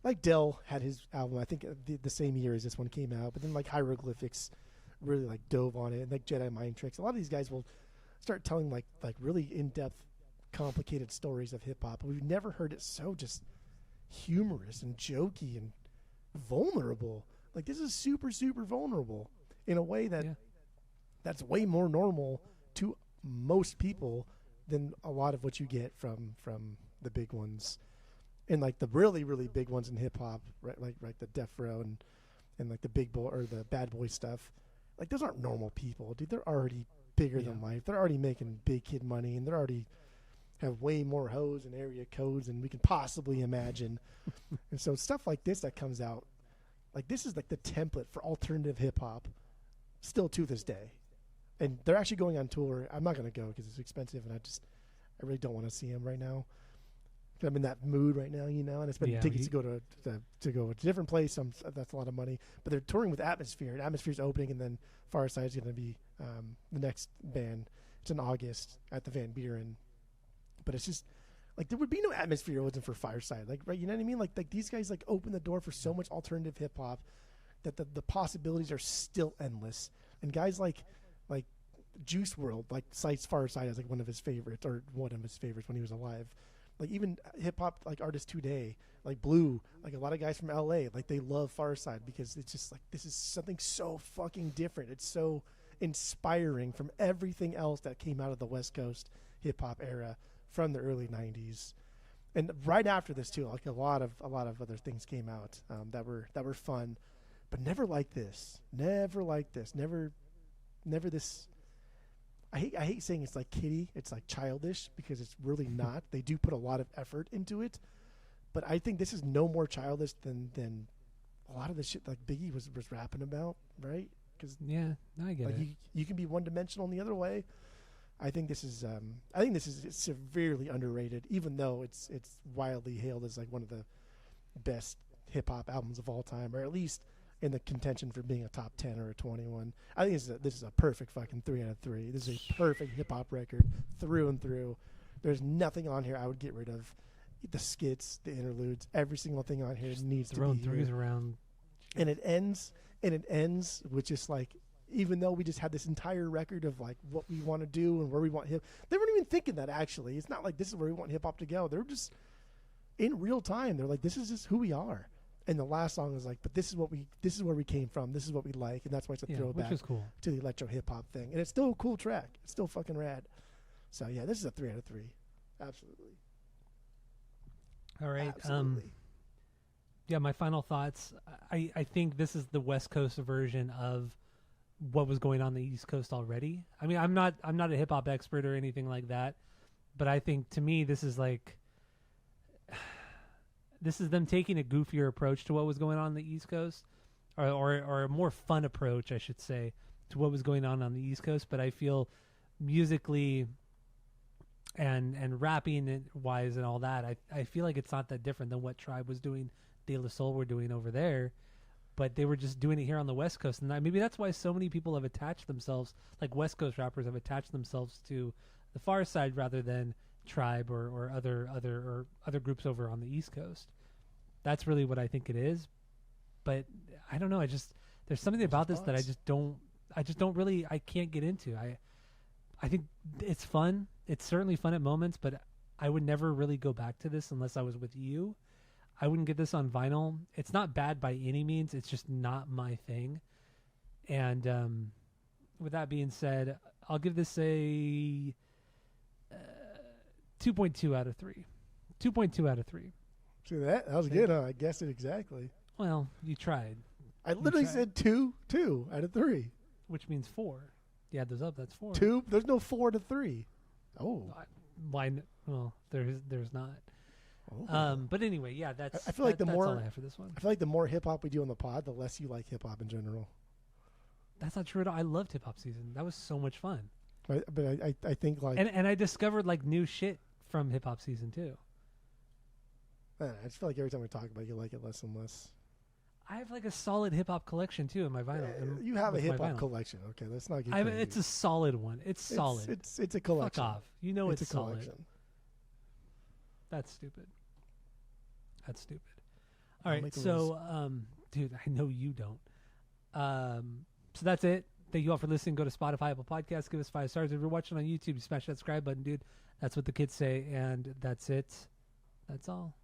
Like Del had his album, I think the same year as this one came out, but then like Hieroglyphics really like dove on it, and like Jedi Mind Tricks. A lot of these guys will start telling like really in-depth, complicated stories of hip hop. We've never heard it so just humorous and jokey and vulnerable. Like this is super, super vulnerable in a way that's way more normal to most people than a lot of what you get from the big ones, and like the really, really big ones in hip hop, right? Like the Death Row and and like the big boy or the bad boy stuff. Like those aren't normal people, dude. They're already bigger than life. They're already making big kid money, and they're already have way more hoes and area codes than we can possibly imagine. And so stuff like this that comes out, like this is like the template for alternative hip hop, still to this day. And they're actually going on tour. I'm not gonna go because it's expensive, and I really don't want to see them right now. I'm in that mood right now, you know, and I spent tickets to go to a different place. That's a lot of money. But they're touring with Atmosphere, and Atmosphere's opening, and then Pharcyde is going to be the next band. It's in August at the Van Buren. But it's just like there would be no Atmosphere if it wasn't for Pharcyde. Like, right, you know what I mean? Like these guys like open the door for so much alternative hip hop that the possibilities are still endless. And guys like Juice WRLD like cites Pharcyde as like one of his favorites when he was alive. Like even hip hop like artists today, like Blue, like a lot of guys from LA, like they love Pharcyde because it's just like this is something so fucking different. It's so inspiring from everything else that came out of the West Coast hip hop era from the early '90s. And right after this too, like a lot of other things came out that were fun, but never like this. Never like this. Never this. I hate saying it's like kiddie. It's like childish because it's really not. They do put a lot of effort into it, but I think this is no more childish than a lot of the shit like Biggie was rapping about, right? Because I get it. You can be one dimensional in the other way. I think this is severely underrated, even though it's wildly hailed as like one of the best hip hop albums of all time, or at least in the contention for being a top 10 or a 21. I think this is a perfect fucking 3 out of 3. This is a perfect hip hop record through and through. There's nothing on here I would get rid of. The skits, the interludes, every single thing on here needs to be throwing threes around. And it ends with just like, even though we just had this entire record of like what we want to do and where we want hip, they weren't even thinking that actually. It's not like this is where we want hip hop to go. They're just in real time. They're like, this is just who we are. And the last song is like, but this is where we came from. This is what we like, and that's why it's a throwback to the electro hip hop thing. And it's still a cool track. It's still fucking rad. So yeah, this is a 3 out of 3. Absolutely. All right. Absolutely. My final thoughts. I think this is the West Coast version of what was going on the East Coast already. I mean, I'm not a hip hop expert or anything like that, but I think to me this is like. This is them taking a goofier approach to what was going on the East Coast, or a more fun approach, I should say, to what was going on the East Coast. But I feel musically and rapping wise and all that, I feel like it's not that different than what Tribe was doing, De La Soul were doing over there. But they were just doing it here on the West Coast. And maybe that's why so many people have attached themselves, like West Coast rappers have attached themselves to the Pharcyde rather than Tribe or other groups over on the East Coast. That's really what I think it is. But I don't know. There's something about this that I just don't really, I can't get into. I think it's fun. It's certainly fun at moments, but I would never really go back to this unless I was with you. I wouldn't get this on vinyl. It's not bad by any means. It's just not my thing. And with that being said, I'll give this a 2.2 out of 3. 2.2 out of 3. See that? That was good, huh? I guessed it exactly. Well, you tried. I literally said 2 out of 3. Which means 4. You add those up, that's 4. 2? There's no 4 to 3. Oh. Why? Well, there's not. Oh. But anyway, yeah, that's. I feel like that's all I have for this one. I feel like the more hip hop we do on the pod, the less you like hip hop in general. That's not true at all. I loved hip hop season. That was so much fun. But I think like and I discovered like new shit from hip hop season too. I just feel like every time we talk about it, you like it less and less. I have like a solid hip hop collection too in my vinyl. You have a hip hop collection, okay? Let's not get. It's a solid one. It's solid. It's a collection. Fuck off. You know it's a solid. collection. That's stupid. That's stupid. All right, so dude, I know you don't. So that's it. Thank you all for listening. Go to Spotify, Apple Podcasts, give us 5 stars. If you're watching on YouTube, you smash that subscribe button, dude. That's what the kids say, and that's it. That's all.